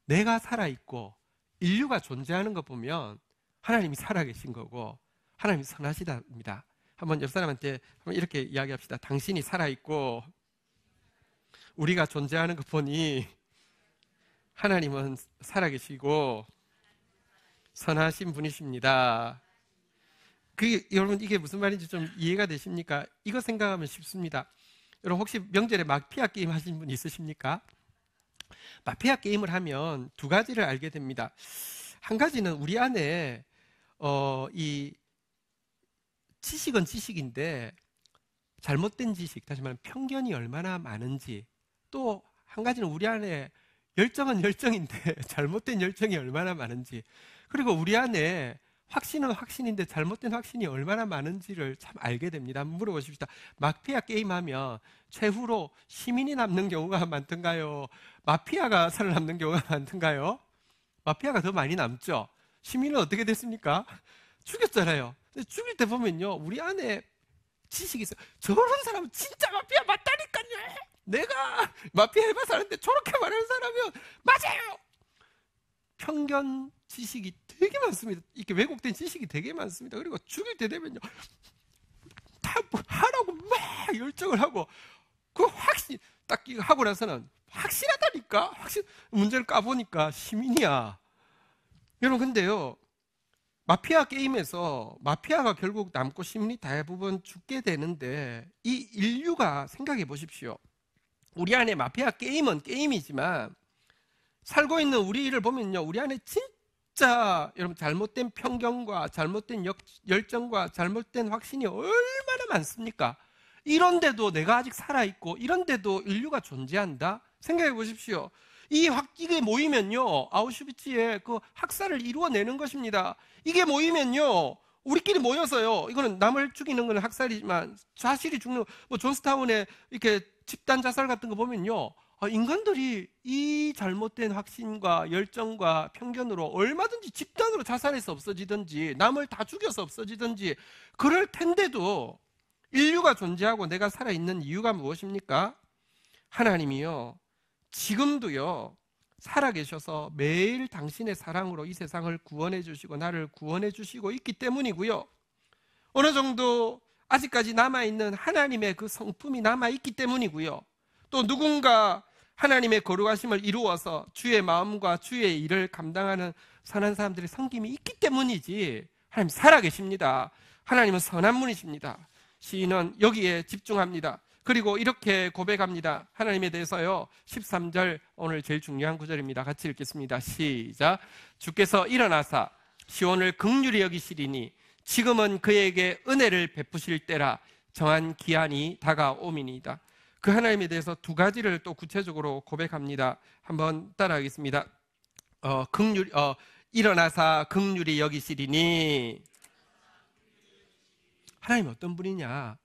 Speaker 1: 내가 살아있고 인류가 존재하는 거 보면 하나님이 살아계신 거고 하나님이 선하시답니다. 한번 옆 사람한테 한번 이렇게 이야기합시다. 당신이 살아있고 우리가 존재하는 거 보니 하나님은 살아계시고 선하신 분이십니다. 여러분, 이게 무슨 말인지 좀 이해가 되십니까? 이거 생각하면 쉽습니다. 여러분, 혹시 명절에 마피아 게임 하신 분 있으십니까? 마피아 게임을 하면 두 가지를 알게 됩니다. 한 가지는 우리 안에 이 지식은 지식인데 잘못된 지식, 다시 말하면 편견이 얼마나 많은지, 또 한 가지는 우리 안에 열정은 열정인데 잘못된 열정이 얼마나 많은지, 그리고 우리 안에 확신은 확신인데 잘못된 확신이 얼마나 많은지를 참 알게 됩니다. 한번 물어보십시다. 마피아 게임하면 최후로 시민이 남는 경우가 많던가요? 마피아가 살아남는 경우가 많던가요? 마피아가 더 많이 남죠. 시민은 어떻게 됐습니까? 죽였잖아요. 근데 죽일 때 보면요, 우리 안에 지식이 있어요. 저런 사람은 진짜 마피아 맞다니까요. 내가 마피아 해봐서 아는데 저렇게 말하는 사람은 맞아요. 편견 지식이 되게 많습니다. 이렇게 왜곡된 지식이 되게 많습니다. 그리고 죽일 때 되면요, 다 하라고 막 열정을 하고, 그 확신 딱 하고 나서는 확실하다니까. 문제를 까보니까 시민이야. 여러분, 근데요, 마피아 게임에서 마피아가 결국 남고 시민이 대부분 죽게 되는데, 이 인류가 생각해 보십시오. 우리 안에 마피아 게임은 게임이지만 살고 있는 우리를 보면요, 우리 안에 진짜 여러분 잘못된 편견과 잘못된 열정과 잘못된 확신이 얼마나 많습니까? 이런데도 내가 아직 살아있고, 이런데도 인류가 존재한다? 생각해 보십시오. 이게 모이면요, 아우슈비츠의 그 학살을 이루어내는 것입니다. 이게 모이면요, 우리끼리 모여서요, 이거는 남을 죽이는 건 학살이지만 자신이 죽는, 뭐 존스타운에 이렇게 집단 자살 같은 거 보면요, 인간들이 이 잘못된 확신과 열정과 편견으로 얼마든지 집단으로 자살해서 없어지든지 남을 다 죽여서 없어지든지 그럴 텐데도 인류가 존재하고 내가 살아있는 이유가 무엇입니까? 하나님이요, 지금도요, 살아계셔서 매일 당신의 사랑으로 이 세상을 구원해 주시고 나를 구원해 주시고 있기 때문이고요, 어느 정도 아직까지 남아있는 하나님의 그 성품이 남아있기 때문이고요, 또 누군가 하나님의 거룩하심을 이루어서 주의 마음과 주의 일을 감당하는 선한 사람들의 섬김이 있기 때문이지, 하나님 살아계십니다. 하나님은 선한 분이십니다. 시인은 여기에 집중합니다. 그리고 이렇게 고백합니다. 하나님에 대해서요, 13절 오늘 제일 중요한 구절입니다. 같이 읽겠습니다. 시작. 주께서 일어나사 시온을 긍휼히 여기시리니 지금은 그에게 은혜를 베푸실 때라. 정한 기한이 다가오미니이다. 그 하나님에 대해서 두 가지를 또 구체적으로 고백합니다. 한번 따라하겠습니다. 일어나사 긍휼히 여기시리니. 하나님 어떤 분이냐?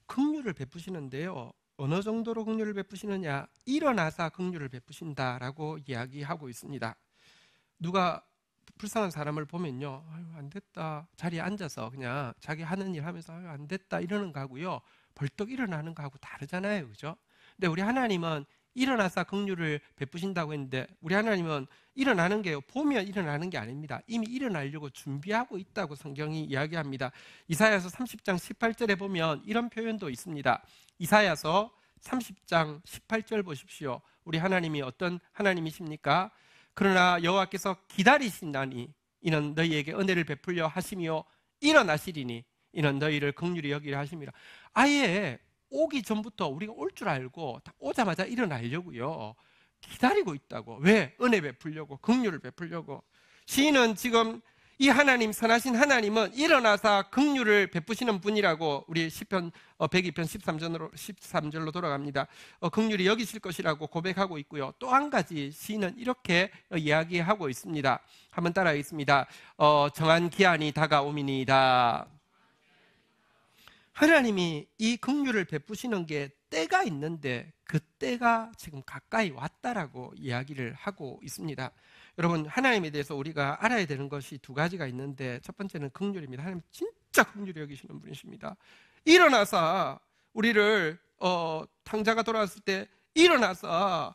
Speaker 1: 긍휼을 베푸시는데요, 어느 정도로 긍휼을 베푸시느냐? 일어나사 긍휼을 베푸신다라고 이야기하고 있습니다. 누가 불쌍한 사람을 보면요, 아유, 안 됐다, 자리에 앉아서 그냥 자기 하는 일 하면서 아유, 안 됐다 이러는 거하고요, 벌떡 일어나는 거하고 다르잖아요, 그죠? 근데 우리 하나님은 일어나사 긍휼을 베푸신다고 했는데, 우리 하나님은 일어나는 게요, 보면 일어나는 게 아닙니다. 이미 일어나려고 준비하고 있다고 성경이 이야기합니다. 이사야서 30장 18절에 보면 이런 표현도 있습니다. 이사야서 30장 18절 보십시오. 우리 하나님이 어떤 하나님이십니까? 그러나 여호와께서 기다리신다니 이는 너희에게 은혜를 베풀려 하시며 일어나시리니 이는 너희를 긍휼히 여기려 하심이라. 아예 오기 전부터 우리가 올 줄 알고 딱 오자마자 일어나려고요, 기다리고 있다고. 왜? 은혜 베풀려고, 긍휼을 베풀려고. 시인은 지금 이 하나님, 선하신 하나님은 일어나사 긍휼을 베푸시는 분이라고 우리 시편 102편 13절로 돌아갑니다. 긍휼히 여기실 것이라고 고백하고 있고요, 또 한 가지 시인은 이렇게 이야기하고 있습니다. 한번 따라하겠습니다. 정한 기한이 다가오미니이다. 하나님이 이 긍휼을 베푸시는 게 때가 있는데 그 때가 지금 가까이 왔다라고 이야기를 하고 있습니다. 여러분, 하나님에 대해서 우리가 알아야 되는 것이 두 가지가 있는데, 첫 번째는 긍휼입니다. 하나님 진짜 긍휼히 여기시는 분이십니다. 일어나서 우리를 탕자가 돌아왔을 때 일어나서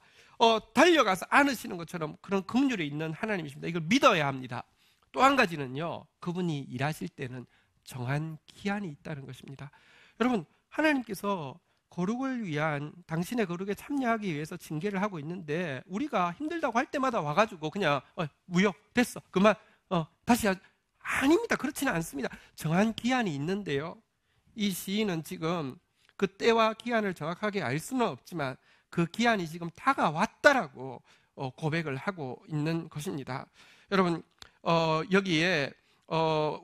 Speaker 1: 달려가서 안으시는 것처럼 그런 긍휼이 있는 하나님이십니다. 이걸 믿어야 합니다. 또 한 가지는요, 그분이 일하실 때는 정한 기한이 있다는 것입니다. 여러분, 하나님께서 거룩을 위한 당신의 거룩에 참여하기 위해서 징계를 하고 있는데, 우리가 힘들다고 할 때마다 와가지고 그냥 무효 됐어 그만 다시 아닙니다. 그렇지는 않습니다. 정한 기한이 있는데요, 이 시인은 지금 그 때와 기한을 정확하게 알 수는 없지만 그 기한이 지금 다가왔다라고 고백을 하고 있는 것입니다. 여러분, 여기에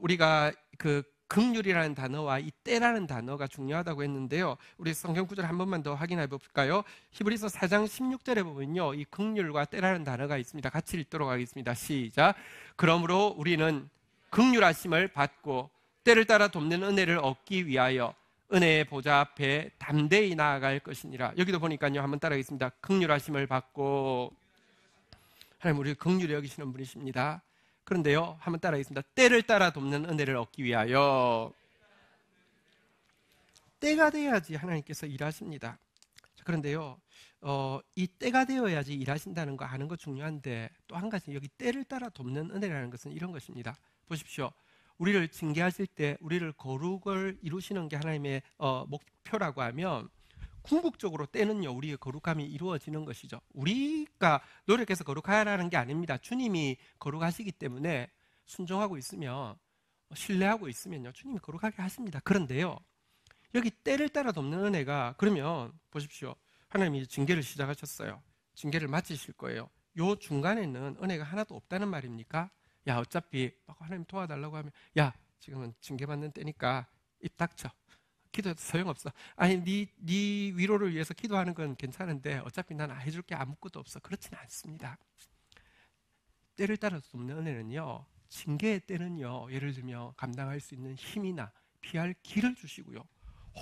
Speaker 1: 우리가 그 긍휼이라는 단어와 이 때라는 단어가 중요하다고 했는데요, 우리 성경 구절 한 번만 더 확인해 볼까요? 히브리서 4장 16절에 보면요, 이 긍휼과 때라는 단어가 있습니다. 같이 읽도록 하겠습니다. 시작. 그러므로 우리는 긍휼하심을 받고 때를 따라 돕는 은혜를 얻기 위하여 은혜의 보좌 앞에 담대히 나아갈 것이니라. 여기도 보니까요, 한번 따라하겠습니다. 긍휼하심을 받고, 하나님 우리를 긍휼히 여기시는 분이십니다. 그런데요, 한번 따라하겠습니다. 때를 따라 돕는 은혜를 얻기 위하여. 때가 돼야지 하나님께서 일하십니다. 그런데요, 이 때가 되어야지 일하신다는 거 아는 거 중요한데, 또 한 가지 여기 때를 따라 돕는 은혜라는 것은 이런 것입니다. 보십시오. 우리를 징계하실 때 우리를 거룩을 이루시는 게 하나님의 목표라고 하면, 궁극적으로 때는요, 우리의 거룩함이 이루어지는 것이죠. 우리가 노력해서 거룩하라는 게 아닙니다. 주님이 거룩하시기 때문에 순종하고 있으면, 신뢰하고 있으면요, 주님이 거룩하게 하십니다. 그런데요, 여기 때를 따라 돕는 은혜가, 그러면 보십시오. 하나님이 징계를 시작하셨어요. 징계를 마치실 거예요. 요 중간에는 은혜가 하나도 없다는 말입니까? 야, 어차피 하나님 도와달라고 하면, 야, 지금은 징계받는 때니까 입 닥쳐. 기도해도 소용없어. 아니, 네 위로를 위해서 기도하는 건 괜찮은데 어차피 난 해줄 게 아무것도 없어. 그렇지는 않습니다. 때를 따라 돕는 은혜는요, 징계의 때는요, 예를 들면 감당할 수 있는 힘이나 피할 길을 주시고요,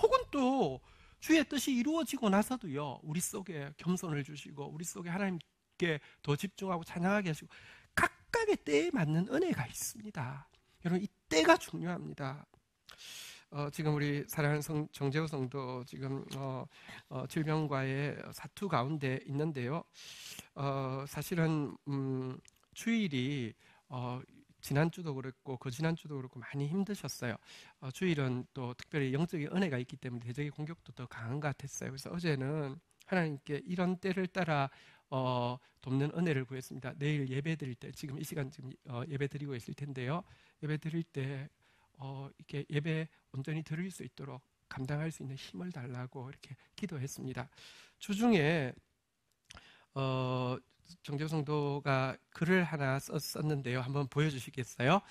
Speaker 1: 혹은 또 주의 뜻이 이루어지고 나서도요, 우리 속에 겸손을 주시고 우리 속에 하나님께 더 집중하고 찬양하게 하시고, 각각의 때에 맞는 은혜가 있습니다. 여러분, 이 때가 중요합니다. 지금 우리 사랑하는 정재호 성도 지금 질병과의 사투 가운데 있는데요. 사실은 주일이 지난주도 그랬고 그지난주도 그렇고 많이 힘드셨어요. 주일은 또 특별히 영적인 은혜가 있기 때문에 대적의 공격도 더 강한 것 같았어요. 그래서 어제는 하나님께 이런 때를 따라 돕는 은혜를 구했습니다. 내일 예배 드릴 때, 지금 이 시간 지금 예배 드리고 있을 텐데요, 예배 드릴 때 이렇게 예배 온전히 드릴 수 있도록 감당할 수 있는 힘을 달라고 이렇게 기도했습니다. 주중에 정재호 성도가 글을 하나 썼는데요. 한번 보여주시겠어요?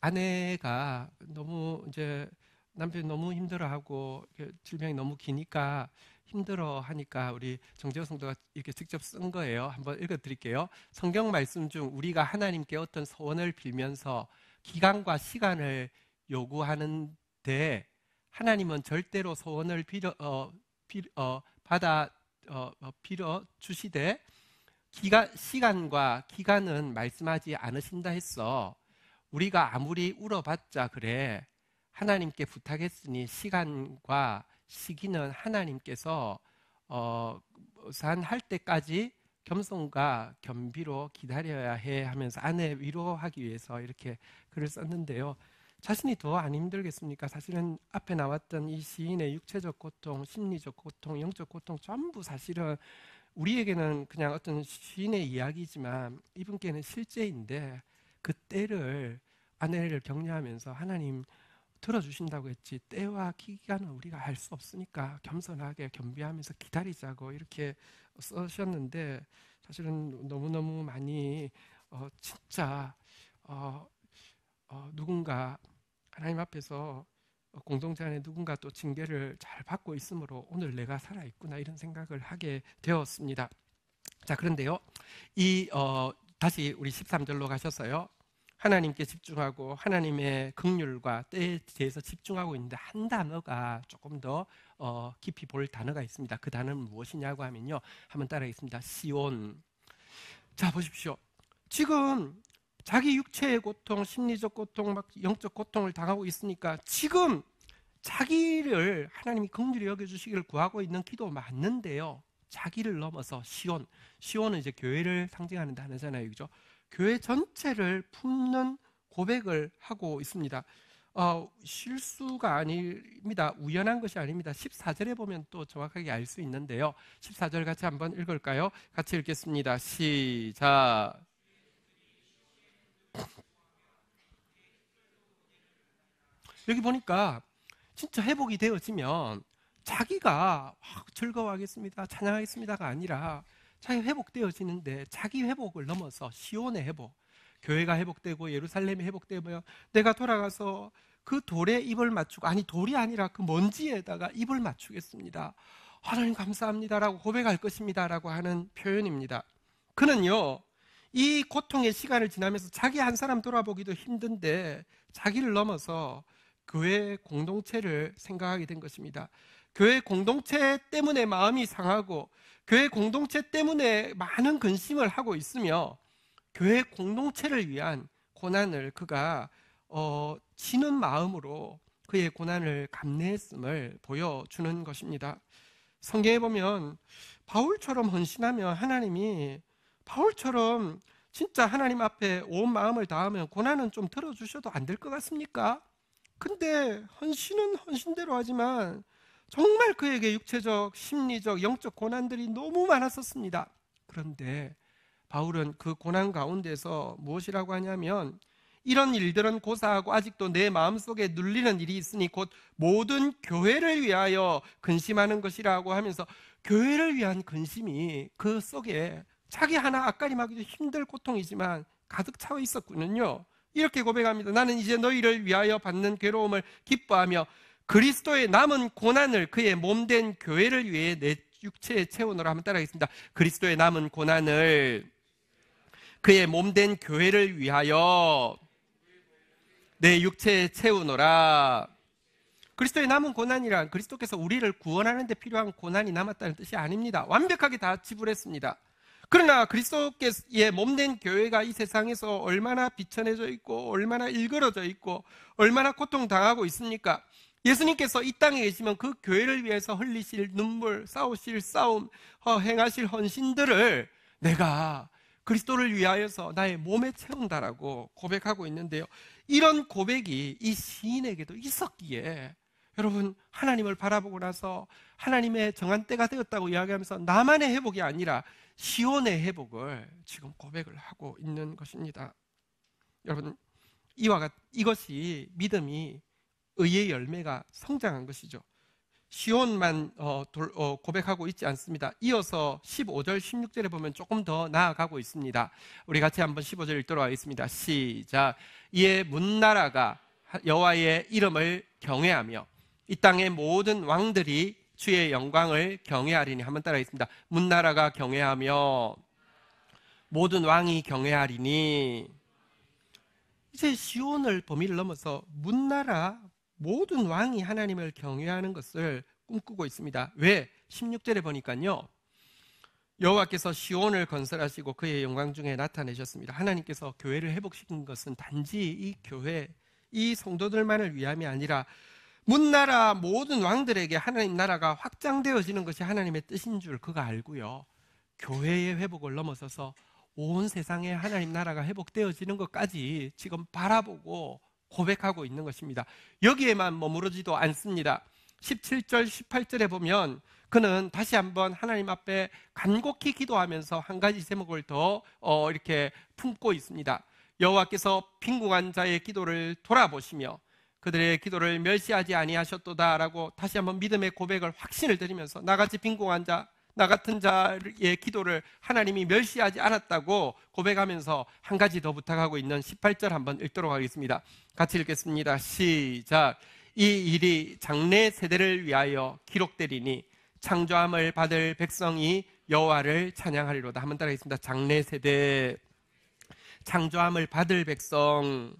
Speaker 1: 아내가 너무 이제 남편이 너무 힘들어하고 질병이 너무 기니까 힘들어하니까 우리 정재호 성도가 이렇게 직접 쓴 거예요. 한번 읽어드릴게요. 성경 말씀 중 우리가 하나님께 어떤 소원을 빌면서 기간과 시간을 요구하는데 하나님은 절대로 소원을 빌어 주시되 시간과 기간은 말씀하지 않으신다 했어. 우리가 아무리 울어봤자 그래. 하나님께 부탁했으니 시간과 시기는 하나님께서 산할 때까지 겸손과 겸비로 기다려야 해 하면서 아내 위로하기 위해서 이렇게 글을 썼는데요. 자신이 더 안 힘들겠습니까? 사실은 앞에 나왔던 이 시인의 육체적 고통, 심리적 고통, 영적 고통 전부 사실은 우리에게는 그냥 어떤 시인의 이야기지만 이분께는 실제인데, 그 때를 아내를 격려하면서 하나님 들어주신다고 했지 때와 기간은 우리가 알 수 없으니까 겸손하게 겸비하면서 기다리자고 이렇게 쓰셨는데, 사실은 너무너무 많이 진짜 누군가 하나님 앞에서 공동체 안에 누군가 또 징계를 잘 받고 있으므로 오늘 내가 살아있구나 이런 생각을 하게 되었습니다. 자, 그런데요, 다시 우리 13절로 가셔서요, 하나님께 집중하고 하나님의 긍휼과 때에 대해서 집중하고 있는데 한 단어가 조금 더 깊이 볼 단어가 있습니다. 그 단어는 무엇이냐고 하면요, 한번 따라하겠습니다. 시온. 자, 보십시오. 지금 자기 육체의 고통, 심리적 고통, 막 영적 고통을 당하고 있으니까 지금 자기를 하나님이 긍휼히 여겨주시기를 구하고 있는 기도 맞는데요, 자기를 넘어서 시온은 이제 교회를 상징하는 단어잖아요, 그죠? 교회 전체를 품는 고백을 하고 있습니다. 실수가 아닙니다. 우연한 것이 아닙니다. 14절에 보면 또 정확하게 알 수 있는데요. 14절 같이 한번 읽을까요? 같이 읽겠습니다. 시작. 여기 보니까 진짜 회복이 되어지면 자기가 즐거워하겠습니다, 찬양하겠습니다가 아니라 자기 회복되어지는데, 자기 회복을 넘어서 시온의 회복, 교회가 회복되고 예루살렘이 회복되면 내가 돌아가서 그 돌에 입을 맞추고, 아니 돌이 아니라 그 먼지에다가 입을 맞추겠습니다, 하나님 감사합니다라고 고백할 것입니다라고 하는 표현입니다. 그는요, 이 고통의 시간을 지나면서 자기 한 사람 돌아보기도 힘든데 자기를 넘어서 교회 공동체를 생각하게 된 것입니다. 교회 공동체 때문에 마음이 상하고 교회 공동체 때문에 많은 근심을 하고 있으며 교회 공동체를 위한 고난을 그가 지는 마음으로 그의 고난을 감내했음을 보여주는 것입니다. 성경에 보면 바울처럼 헌신하면 하나님이 바울처럼 진짜 하나님 앞에 온 마음을 다하면 고난은 좀 들어주셔도 안 될 것 같습니까? 근데 헌신은 헌신대로 하지만 정말 그에게 육체적, 심리적, 영적 고난들이 너무 많았었습니다. 그런데 바울은 그 고난 가운데서 무엇이라고 하냐면 이런 일들은 고사하고 아직도 내 마음속에 눌리는 일이 있으니 곧 모든 교회를 위하여 근심하는 것이라고 하면서 교회를 위한 근심이 그 속에 자기 하나 앞가림하기도 힘들 고통이지만 가득 차 있었군요. 이렇게 고백합니다. 나는 이제 너희를 위하여 받는 괴로움을 기뻐하며 그리스도의 남은 고난을 그의 몸된 교회를 위해 내 육체에 채우노라. 한번 따라하겠습니다. 그리스도의 남은 고난을 그의 몸된 교회를 위하여 내 육체에 채우노라. 그리스도의 남은 고난이란 그리스도께서 우리를 구원하는 데 필요한 고난이 남았다는 뜻이 아닙니다. 완벽하게 다 지불했습니다. 그러나 그리스도께서의 몸된 교회가 이 세상에서 얼마나 비천해져 있고 얼마나 일그러져 있고 얼마나 고통당하고 있습니까? 예수님께서 이 땅에 계시면 그 교회를 위해서 흘리실 눈물, 싸우실 싸움, 행하실 헌신들을 내가 그리스도를 위하여서 나의 몸에 채운다라고 고백하고 있는데요. 이런 고백이 이 시인에게도 있었기에 여러분, 하나님을 바라보고 나서 하나님의 정한 때가 되었다고 이야기하면서 나만의 회복이 아니라 시온의 회복을 지금 고백을 하고 있는 것입니다. 여러분, 이것이 믿음이 의의 열매가 성장한 것이죠. 시온만 고백하고 있지 않습니다. 이어서 15절, 16절에 보면 조금 더 나아가고 있습니다. 우리 같이 한번 15절 읽도록 하겠습니다. 시작. 이에 문나라가 여호와의 이름을 경외하며 이 땅의 모든 왕들이 주의 영광을 경외하리니. 한번 따라하겠습니다. 문나라가 경외하며 모든 왕이 경외하리니. 이제 시온을 범위를 넘어서 문나라 모든 왕이 하나님을 경외하는 것을 꿈꾸고 있습니다. 왜? 16절에 보니까요, 여호와께서 시온을 건설하시고 그의 영광 중에 나타내셨습니다. 하나님께서 교회를 회복시킨 것은 단지 이 교회, 이 성도들만을 위함이 아니라 문나라 모든 왕들에게 하나님 나라가 확장되어지는 것이 하나님의 뜻인 줄 그가 알고요, 교회의 회복을 넘어서서 온 세상에 하나님 나라가 회복되어지는 것까지 지금 바라보고 고백하고 있는 것입니다. 여기에만 머무르지도 않습니다. 17절, 18절에 보면 그는 다시 한번 하나님 앞에 간곡히 기도하면서 한 가지 제목을 더 이렇게 품고 있습니다. 여호와께서 빈궁한 자의 기도를 돌아보시며 그들의 기도를 멸시하지 아니하셨도다라고 다시 한번 믿음의 고백을 확신을 드리면서 나같이 빈궁한 자, 나 같은 자의 기도를 하나님이 멸시하지 않았다고 고백하면서 한 가지 더 부탁하고 있는 18절 한번 읽도록 하겠습니다. 같이 읽겠습니다. 시작. 이 일이 장래 세대를 위하여 기록되리니 창조함을 받을 백성이 여호와를 찬양하리로다. 한번 따라하겠습니다. 장래 세대, 창조함을 받을 백성,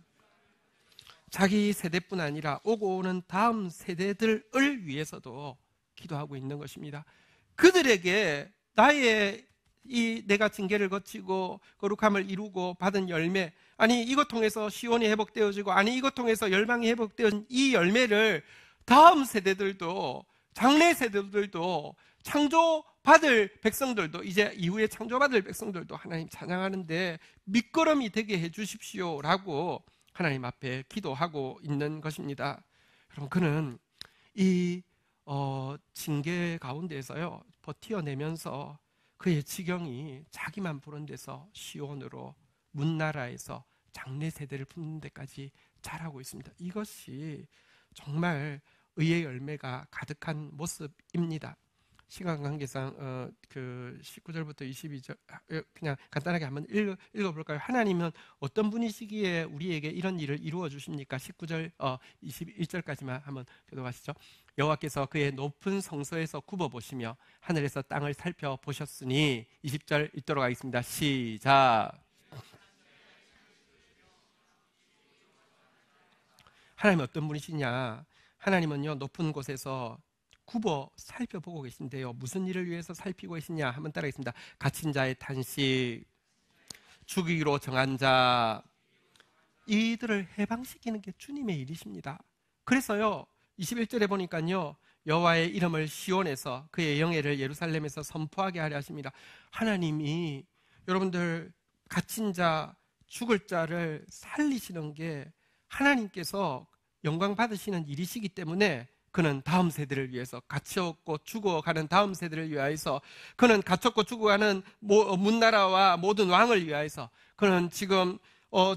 Speaker 1: 자기 세대뿐 아니라 오고 오는 다음 세대들을 위해서도 기도하고 있는 것입니다. 그들에게 내가 징계를 거치고 거룩함을 이루고 받은 열매, 아니 이것 통해서 시온이 회복되어지고, 아니 이것 통해서 열방이 회복되어진 이 열매를 다음 세대들도, 장래 세대들도, 창조받을 백성들도, 이제 이후에 창조받을 백성들도 하나님 찬양하는데 밑거름이 되게 해주십시오 라고 하나님 앞에 기도하고 있는 것입니다. 여러분, 그는 이 징계 가운데서요 버티어내면서 그의 지경이 자기만 보는 데서 시온으로, 문나라에서 장래 세대를 품는 데까지 잘하고 있습니다. 이것이 정말 의의 열매가 가득한 모습입니다. 시간 관계상 그 19절부터 22절 그냥 간단하게 한번 읽어볼까요? 하나님은 어떤 분이시기에 우리에게 이런 일을 이루어 주십니까? 19절 21절까지만 한번 교독하시죠. 여호와께서 그의 높은 성소에서 굽어보시며 하늘에서 땅을 살펴보셨으니. 20절 읽도록 하겠습니다. 시작. 하나님은 어떤 분이시냐? 하나님은요, 높은 곳에서 굽어 살펴보고 계신데요. 무슨 일을 위해서 살피고 계시냐? 한번 따라하겠습니다. 갇힌 자의 탄식, 죽이기로 정한 자, 이들을 해방시키는 게 주님의 일이십니다. 그래서요, 21절에 보니까요, 여호와의 이름을 시온에서 그의 영예를 예루살렘에서 선포하게 하려 하십니다. 하나님이 여러분들 갇힌 자, 죽을 자를 살리시는 게 하나님께서 영광 받으시는 일이시기 때문에 그는 다음 세대를 위해서, 갇혔고 죽어가는 다음 세대를 위하여서, 그는 갇혔고 죽어가는 문나라와 모든 왕을 위하여서, 그는 지금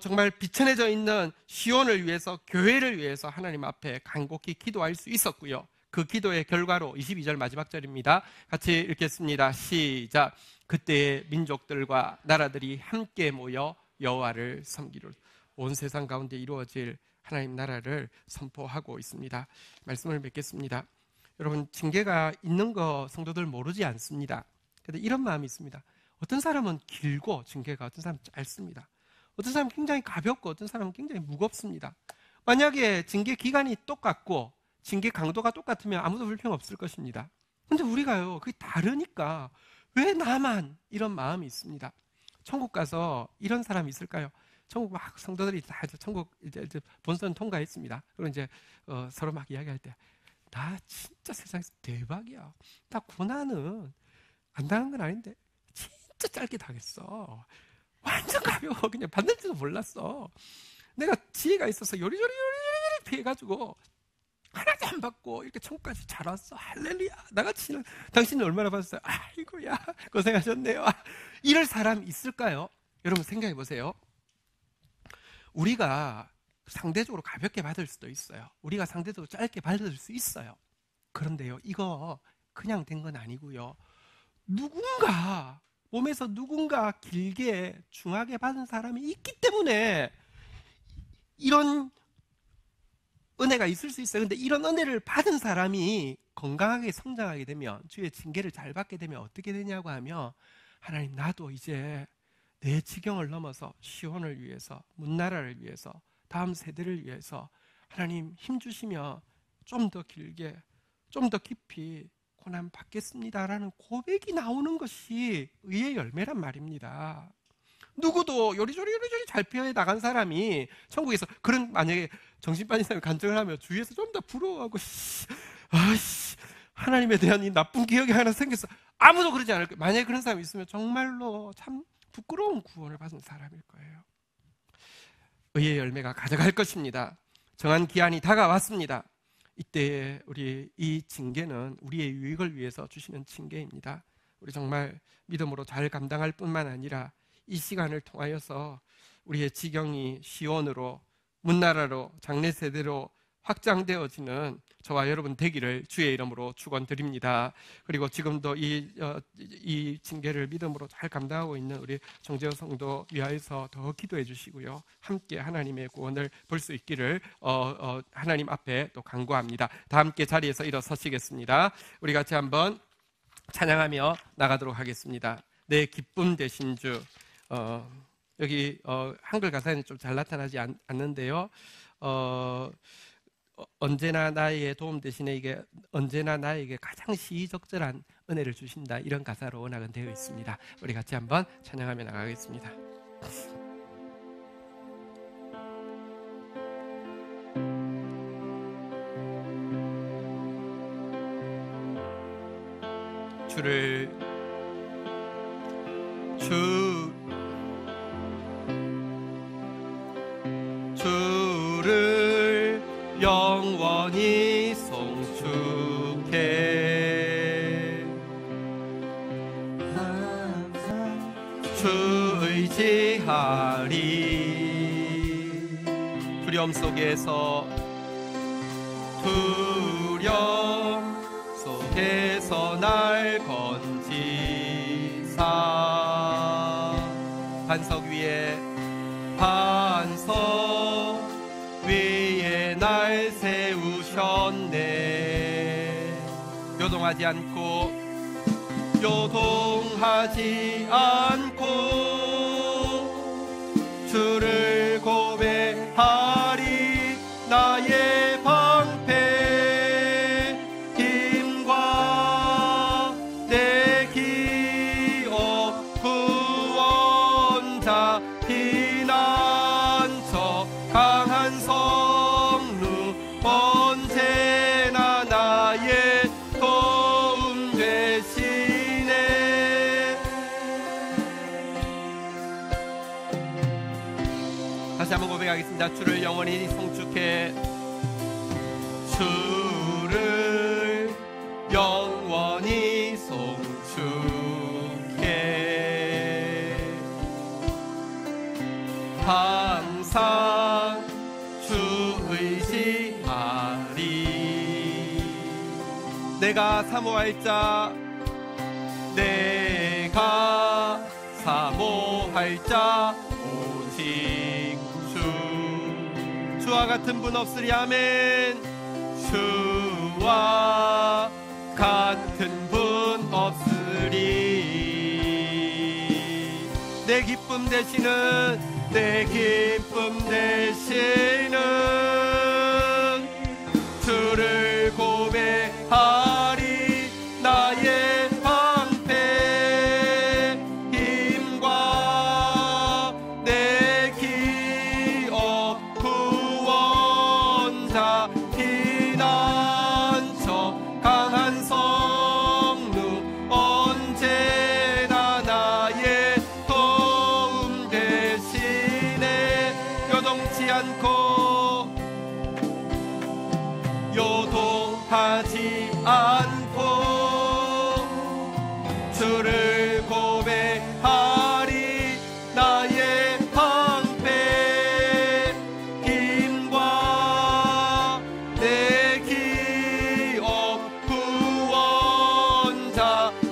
Speaker 1: 정말 비천해져 있는 시온을 위해서, 교회를 위해서 하나님 앞에 간곡히 기도할 수 있었고요. 그 기도의 결과로 22절 마지막 절입니다. 같이 읽겠습니다. 시작. 그때의 민족들과 나라들이 함께 모여 여호와를 섬기려. 온 세상 가운데 이루어질 하나님 나라를 선포하고 있습니다. 말씀을 맺겠습니다. 여러분, 징계가 있는 거 성도들 모르지 않습니다. 그런데 이런 마음이 있습니다. 어떤 사람은 길고 징계가, 어떤 사람은 짧습니다. 어떤 사람은 굉장히 가볍고 어떤 사람은 굉장히 무겁습니다. 만약에 징계 기간이 똑같고 징계 강도가 똑같으면 아무도 불평 없을 것입니다. 근데 우리가요, 그게 다르니까 왜 나만 이런 마음이 있습니다. 천국 가서 이런 사람이 있을까요? 천국 막 성도들이 다 천국 이제 본선 통과했습니다. 그리고 이제 서로 막 이야기할 때, 나 진짜 세상에서 대박이야. 나 고난은 안 당한 건 아닌데 진짜 짧게 당했어. 완전 가벼워. 그냥 받는지도 몰랐어. 내가 지혜가 있어서 요리조리 피해가지고 하나도 안 받고 이렇게 천국까지 잘 왔어. 할렐루야. 나같이는 당신은 얼마나 받았어요? 아이고야, 고생하셨네요. 이럴 사람 있을까요? 여러분 생각해 보세요. 우리가 상대적으로 가볍게 받을 수도 있어요. 우리가 상대적으로 짧게 받을 수 있어요. 그런데요, 이거 그냥 된 건 아니고요. 누군가 몸에서 누군가 길게 중하게 받은 사람이 있기 때문에 이런 은혜가 있을 수 있어요. 그런데 이런 은혜를 받은 사람이 건강하게 성장하게 되면, 주의 징계를 잘 받게 되면 어떻게 되냐고 하면, 하나님, 나도 이제 내 지경을 넘어서 시온을 위해서, 문나라를 위해서, 다음 세대를 위해서 하나님 힘주시며 좀 더 길게, 좀 더 깊이 고난 받겠습니다라는 고백이 나오는 것이 의의 열매란 말입니다. 누구도 요리조리 잘 피해 나간 사람이 천국에서, 그런 만약에 정신빠진 사람이 간증을 하면 주위에서 좀 더 부러워하고, 하나님에 대한 이 나쁜 기억이 하나 생겼어, 아무도 그러지 않을 거예요. 만약에 그런 사람이 있으면 정말로 참 부끄러운 구원을 받은 사람일 거예요. 의의 열매가 가져갈 것입니다. 정한 기한이 다가왔습니다. 이때 우리 이 징계는 우리의 유익을 위해서 주시는 징계입니다. 우리 정말 믿음으로 잘 감당할 뿐만 아니라 이 시간을 통하여서 우리의 지경이 시온으로, 문나라로, 장래 세대로 확장되어지는 저와 여러분 되기를 주의 이름으로 축원드립니다. 그리고 지금도 이 징계를 믿음으로 잘 감당하고 있는 우리 정재호 성도 위하여서 더 기도해 주시고요. 함께 하나님의 구원을 볼 수 있기를 하나님 앞에 또 간구합니다. 다 함께 자리에서 일어서시겠습니다. 우리 같이 한번 찬양하며 나가도록 하겠습니다. 내 기쁨 되신 주. 여기 한글 가사에는 좀 잘 나타나지 않는데요. 언제나 나에게 도움 대신에 이게 언제나 나에게 가장 시의적절한 은혜를 주신다, 이런 가사로 언약은 되어 있습니다. 우리 같이 한번 찬양하며 나가겠습니다. 주를 영원히 송축해 주 의지하리. 두려움 속에서 날 건지사 반석 위에 날 세우셨네. 요동하지 않고 주를 고백하리. 나의 다시 한번 고백하겠습니다. 주를 영원히 송축해. 주를 영원히 송축해. 항상 주 의지하리. 내가 사모할 자, 내가 사모할 자 오직 주. 주와 같은 분 없으리. 아멘. 주와 같은 분 없으리. 내 기쁨 되시는, 내 기쁨 되시는 주를 고백하리. 나의 방패 힘과 내 기업 구원자 피난처 강한 성루 언제나 나의 도움 대신에 요동치 않고 요동하지 않고 주를 고백하리. 나의 방패 힘과 내 기업 구원자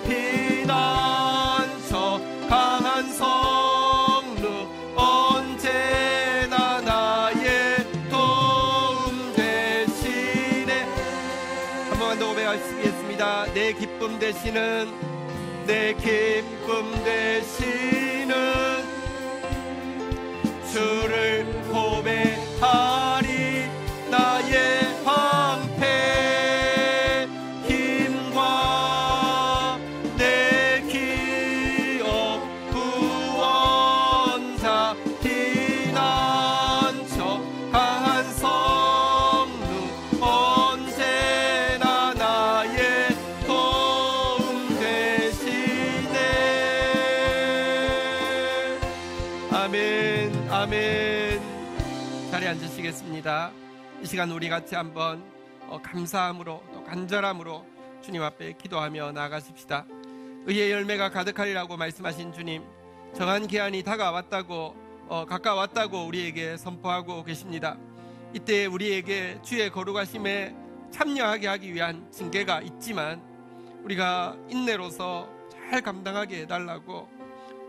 Speaker 1: 피난처 강한 성루 언제나 나의 도움 대신에. 한 번만 더 고백하시겠습니다. 내 기쁨 되시는, 내 기쁨 되시는 주를 고백하리. 나의 방패 힘과 내 기업 구원자 피난처 강한 성루 언제나 나의 도움 되시네. 아멘, 아멘. 자리에 앉으시겠습니다. 이 시간 우리 같이 한번 감사함으로 또 간절함으로 주님 앞에 기도하며 나아가십시다. 의의 열매가 가득하리라고 말씀하신 주님, 정한 기한이 다가왔다고 가까웠다고 우리에게 선포하고 계십니다. 이때 우리에게 주의 거룩하심에 참여하게 하기 위한 징계가 있지만 우리가 인내로서 잘 감당하게 해달라고,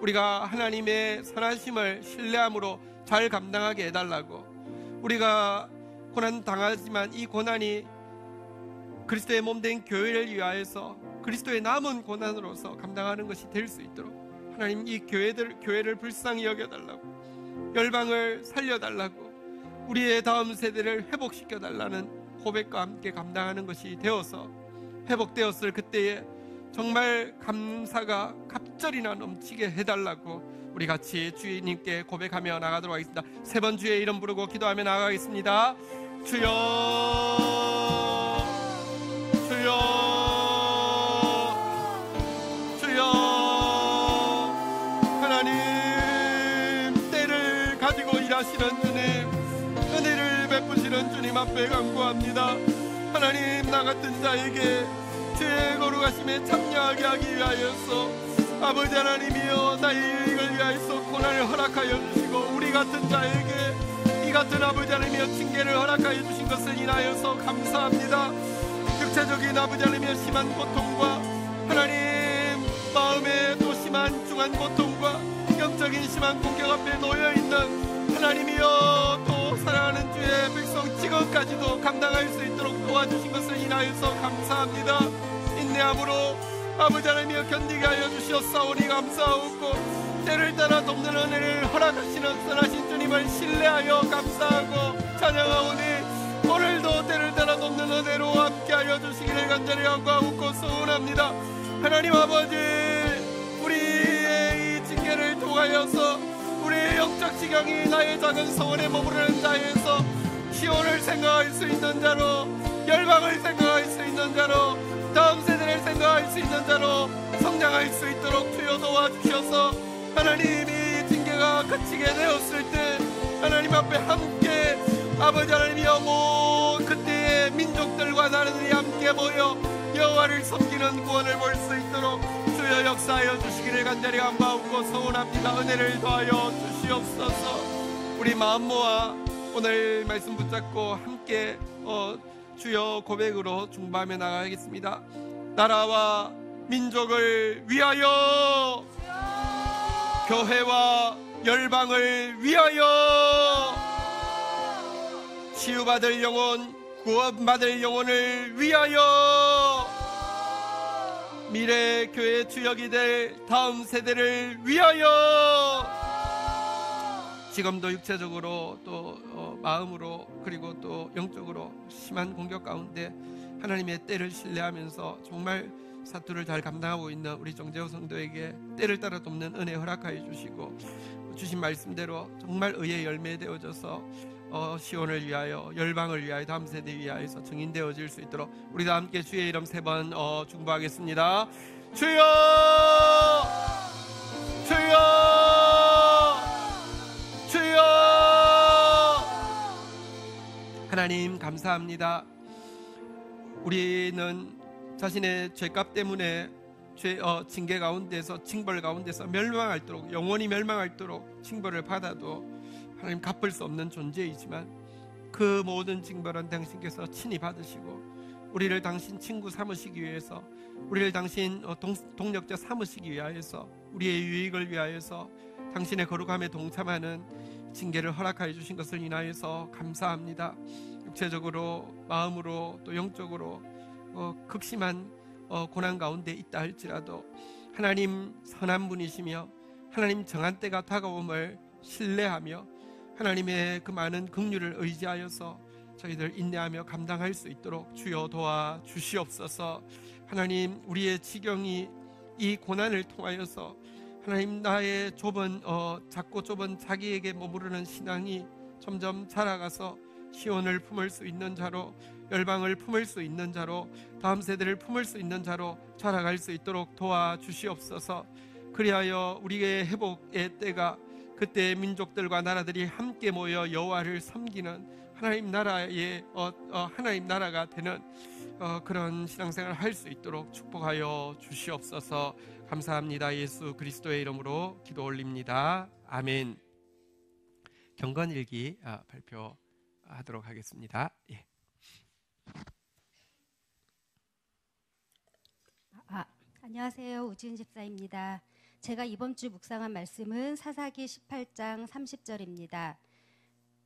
Speaker 1: 우리가 하나님의 선하심을 신뢰함으로 잘 감당하게 해달라고, 우리가 고난 당하지만 이 고난이 그리스도의 몸된 교회를 위하여서 그리스도의 남은 고난으로서 감당하는 것이 될 수 있도록 하나님 이 교회를 불쌍히 여겨달라고, 열방을 살려달라고, 우리의 다음 세대를 회복시켜달라는 고백과 함께 감당하는 것이 되어서 회복되었을 그때에 정말 감사가 갑절이나 넘치게 해달라고 우리 같이 주님께 고백하며 나가도록 하겠습니다. 세 번 주의 이름 부르고 기도하며 나가겠습니다. 주여, 주여, 주여. 하나님, 때를 가지고 일하시는 주님, 은혜를 베푸시는 주님 앞에 간구합니다. 하나님, 나 같은 자에게 주의 거룩하심에 참여하게 하기 위하여서 아버지 하나님이여, 나의 유익을 위하여서 고난을 허락하여 주시고 우리 같은 자에게 이 같은 아버지 하나님이여 징계를 허락하여 주신 것을 인하여서 감사합니다. 육체적인 아버지 하나님이여 심한 고통과 하나님 마음에 또 심한 중한 고통과 영적인 심한 공격 앞에 놓여있는 하나님이여 또 사랑하는 주의 백성 지금까지도 감당할 수 있도록 도와주신 것을 인하여서 감사합니다. 인내함으로 아버지 하나님이여 견디게 하여 주시었사오니 감사하고, 때를 따라 돕는 은혜를 허락하시는 선하신 주님을 신뢰하여 감사하고 찬양하오니 오늘도 때를 따라 돕는 은혜로 함께 하여 주시기를 간절히 간구하고 소원합니다. 하나님 아버지, 우리의 이 징계를 통하여서 우리의 영적 지경이 나의 작은 성원에 머무르는 자에서 시온을 생각할 수 있는 자로, 열방을 생각할 수 있는 자로, 다음 세대를 생각할 수 있는 자로 성장할 수 있도록 주여 도와주셔서 하나님이 징계가 그치게 되었을 때 하나님 앞에 함께 아버지 하나님 영원 그때의 민족들과 나라들이 함께 모여 여호와를 섬기는 구원을 볼 수 있도록 주여 역사하여 주시기를 간절히 간구하고 소원합니다. 은혜를 더하여 주시옵소서. 우리 마음 모아 오늘 말씀 붙잡고 함께 주여 고백으로 중보하며 나가겠습니다. 나라와 민족을 위하여, 교회와 열방을 위하여, 치유받을 영혼, 구원받을 영혼을 위하여, 미래 교회 주역이 될 다음 세대를 위하여, 지금도 육체적으로 또 마음으로 그리고 또 영적으로 심한 공격 가운데 하나님의 때를 신뢰하면서 정말 사투를 잘 감당하고 있는 우리 정재호 성도에게 때를 따라 돕는 은혜 허락하여 주시고, 주신 말씀대로 정말 의의 열매 되어져서 시온을 위하여, 열방을 위하여, 다음 세대 위하여서 증인되어질 수 있도록 우리 다 함께 주의 이름 3번 중보하겠습니다. 주여, 주여, 주여. 하나님 감사합니다. 우리는 자신의 죄값 때문에 징계 가운데서, 징벌 가운데서 멸망할도록, 영원히 멸망할도록 징벌을 받아도 하나님 갚을 수 없는 존재이지만 그 모든 징벌은 당신께서 친히 받으시고 우리를 당신 친구 삼으시기 위해서, 우리를 당신 동력자 삼으시기 위하여서, 우리의 유익을 위하여서 당신의 거룩함에 동참하는 징계를 허락하여 주신 것을 인하여서 감사합니다. 육체적으로, 마음으로, 또 영적으로 극심한 고난 가운데 있다 할지라도 하나님 선한 분이시며 하나님 정한 때가 다가옴을 신뢰하며 하나님의 그 많은 긍휼을 의지하여서 저희들 인내하며 감당할 수 있도록 주여 도와 주시옵소서. 하나님, 우리의 지경이 이 고난을 통하여서 하나님, 나의 작고 좁은 자기에게 머무르는 신앙이 점점 자라가서 시온을 품을 수 있는 자로, 열방을 품을 수 있는 자로, 다음 세대를 품을 수 있는 자로 자라갈 수 있도록 도와주시옵소서. 그리하여 우리의 회복의 때가, 그때 민족들과 나라들이 함께 모여 여호와를 섬기는 하나님 나라의 하나님 나라가 되는 그런 신앙생활을 할 수 있도록 축복하여 주시옵소서. 감사합니다. 예수 그리스도의 이름으로 기도 올립니다. 아멘. 경건일기 발표하도록 하겠습니다. 예.
Speaker 5: 안녕하세요. 우지은 집사입니다. 제가 이번 주 묵상한 말씀은 사사기 18장 30절입니다.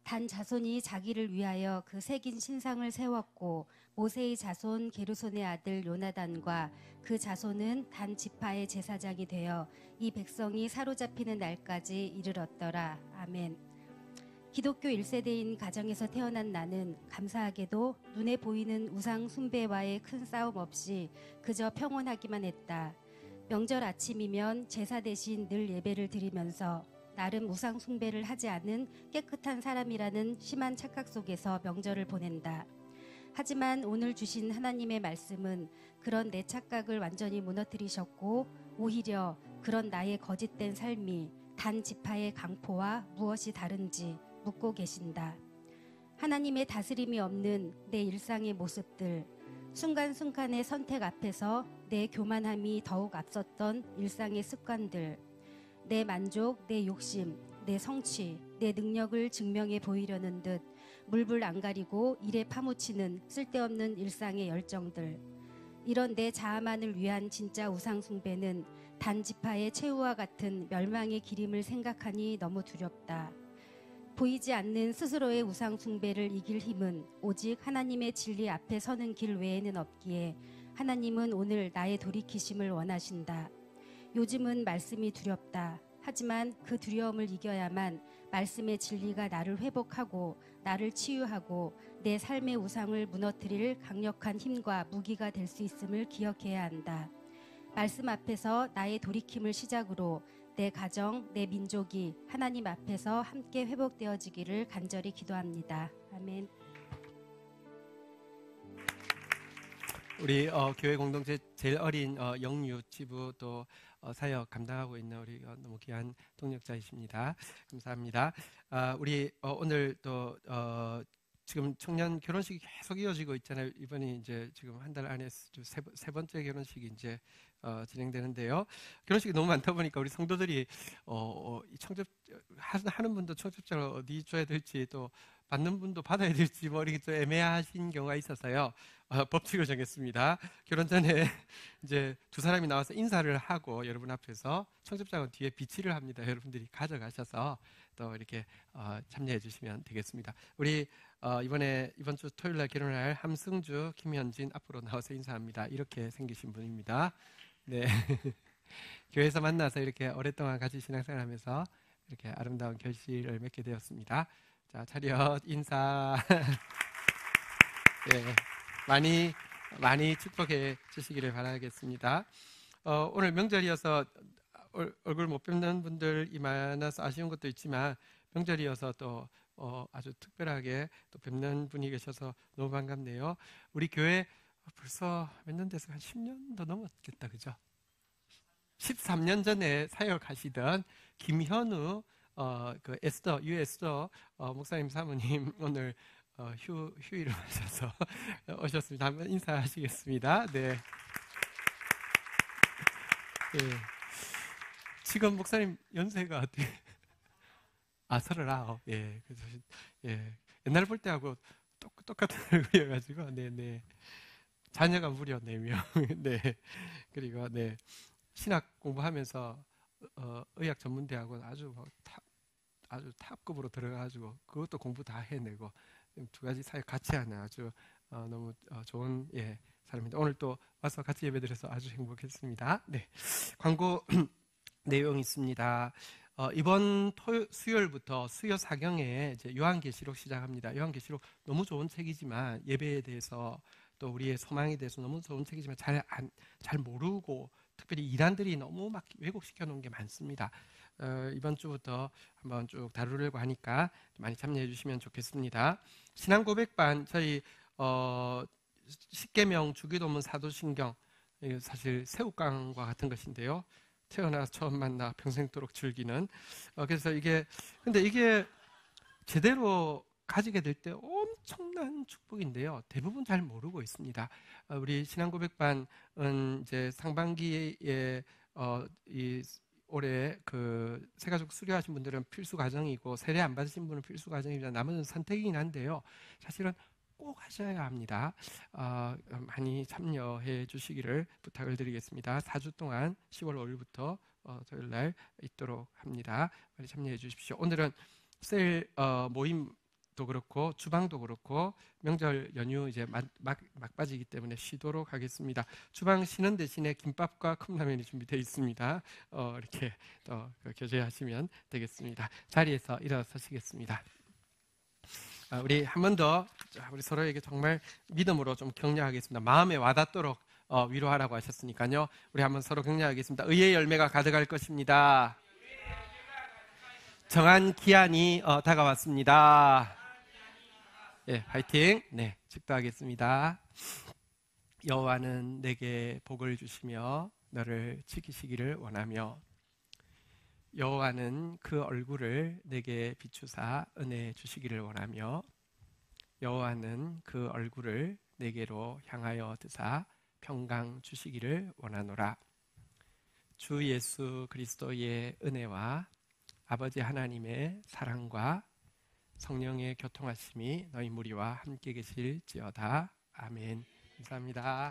Speaker 5: 단 자손이 자기를 위하여 그 새긴 신상을 세웠고 모세의 자손 게르손의 아들 요나단과 그 자손은 단 지파의 제사장이 되어 이 백성이 사로잡히는 날까지 이르렀더라. 아멘. 기독교 1세대인 가정에서 태어난 나는 감사하게도 눈에 보이는 우상 숭배와의 큰 싸움 없이 그저 평온하기만 했다. 명절 아침이면 제사 대신 늘 예배를 드리면서 나름 우상 숭배를 하지 않은 깨끗한 사람이라는 심한 착각 속에서 명절을 보낸다. 하지만 오늘 주신 하나님의 말씀은 그런 내 착각을 완전히 무너뜨리셨고 오히려 그런 나의 거짓된 삶이 단 지파의 강포와 무엇이 다른지 묻고 계신다. 하나님의 다스림이 없는 내 일상의 모습들, 순간순간의 선택 앞에서 내 교만함이 더욱 앞섰던 일상의 습관들, 내 만족, 내 욕심, 내 성취, 내 능력을 증명해 보이려는 듯 물불 안 가리고 일에 파묻히는 쓸데없는 일상의 열정들, 이런 내 자아만을 위한 진짜 우상숭배는 단지파의 최후와 같은 멸망의 길임을 생각하니 너무 두렵다. 보이지 않는 스스로의 우상숭배를 이길 힘은 오직 하나님의 진리 앞에 서는 길 외에는 없기에 하나님은 오늘 나의 돌이키심을 원하신다. 요즘은 말씀이 두렵다. 하지만 그 두려움을 이겨야만 말씀의 진리가 나를 회복하고 나를 치유하고 내 삶의 우상을 무너뜨릴 강력한 힘과 무기가 될 수 있음을 기억해야 한다. 말씀 앞에서 나의 돌이킴을 시작으로 내 가정, 내 민족이 하나님 앞에서 함께 회복되어지기를 간절히 기도합니다. 아멘.
Speaker 1: 우리 교회 공동체 제일 어린 영유 지부 또 사역 감당하고 있는 우리 너무 귀한 동력자이십니다. 감사합니다. 우리 오늘 또 지금 청년 결혼식이 계속 이어지고 있잖아요. 이번이 이제 지금 한 달 안에 세 번째 결혼식이 이제 진행되는데요. 결혼식이 너무 많다 보니까 우리 성도들이 청첩 하는 분도 청첩장을 어디 줘야 될지, 또 받는 분도 받아야 될지 뭐 이렇게 좀 애매하신 경우가 있어서요. 법칙을 정했습니다. 결혼 전에 이제 두 사람이 나와서 인사를 하고 여러분 앞에서 청첩장은 뒤에 비치를 합니다. 여러분들이 가져가셔서 또 이렇게 참여해 주시면 되겠습니다. 우리 이번 주 토요일 날 결혼할 함승주, 김현진 앞으로 나와서 인사합니다. 이렇게 생기신 분입니다. 네. 교회에서 만나서 이렇게 오랫동안 같이 신앙생활하면서 이렇게 아름다운 결실을 맺게 되었습니다. 자, 차렷 인사. 네, 많이 축복해 주시기를 바라겠습니다. 오늘 명절이어서 얼굴 못 뵙는 분들이 많아서 아쉬운 것도 있지만, 명절이어서 또 아주 특별하게 또 뵙는 분이 계셔서 너무 반갑네요. 우리 교회 벌써 몇 년 돼서 한 10년도 넘었겠다, 그죠? 13년 전에 사역하시던 김현우 그 유 에스더 목사님 사모님 오늘 휴일을 하셔서 오셨습니다. 한번 인사하시겠습니다. 네. 네. 지금 목사님 연세가 어떻게? 39. 예. 그래서 예. 옛날 볼 때하고 똑같은 얼굴이어가지고, 네네. 자녀가 무려 4명. 네. 그리고 네. 신학 공부하면서 의학 전문대학원 아주 탑급으로 들어가가지고 그것도 공부 다 해내고 두 가지 사역 같이 하는 아주 너무 좋은 사람입니다. 오늘 또 와서 같이 예배드려서 아주 행복했습니다. 네. 광고 내용이 있습니다. 이번 수요일부터 수요 4경에 이제 요한계시록 시작합니다. 요한계시록 너무 좋은 책이지만, 예배에 대해서 또 우리의 소망에 대해서 너무 좋은 책이지만 잘 모르고, 특별히 이단들이 너무 막 왜곡시켜 놓은 게 많습니다. 이번 주부터 한번 쭉 다루려고 하니까 많이 참여해 주시면 좋겠습니다. 신앙 고백반, 저희 10계명, 주기도문, 사도신경, 사실 새우깡과 같은 것인데요. 태어나서 처음 만나 평생도록 즐기는. 그래서 근데 이게 제대로 가지게 될 때 엄청난 축복인데요. 대부분 잘 모르고 있습니다. 우리 신앙고백반은 이제 상반기에 올해 그 새가족 수료하신 분들은 필수 과정이고, 세례 안 받으신 분은 필수 과정입니다. 나머지는 선택이긴 한데요. 사실은 꼭 하셔야 합니다. 많이 참여해 주시기를 부탁을 드리겠습니다. 4주 동안 10월 5일부터 토요일 날 있도록 합니다. 많이 참여해 주십시오. 오늘은 셀 모임도 그렇고 주방도 그렇고 명절 연휴 이제 막바지이기 때문에 쉬도록 하겠습니다. 주방 쉬는 대신에 김밥과 컵라면이 준비되어 있습니다. 이렇게 또 교제하시면 되겠습니다. 자리에서 일어서시겠습니다. 우리 한 번 더 우리 서로에게 정말 믿음으로 좀 격려하겠습니다. 마음에 와닿도록 위로하라고 하셨으니까요. 우리 한번 서로 격려하겠습니다. 의의 열매가 가득할 것입니다. 정한 기한이 다가왔습니다. 예, 파이팅. 네, 축도하겠습니다. 여호와는 내게 복을 주시며 너를 지키시기를 원하며, 여호와는 그 얼굴을 내게 비추사 은혜 주시기를 원하며, 여호와는 그 얼굴을 내게로 향하여 드사 평강 주시기를 원하노라. 주 예수 그리스도의 은혜와 아버지 하나님의 사랑과 성령의 교통하심이 너희 무리와 함께 계실지어다. 아멘. 감사합니다.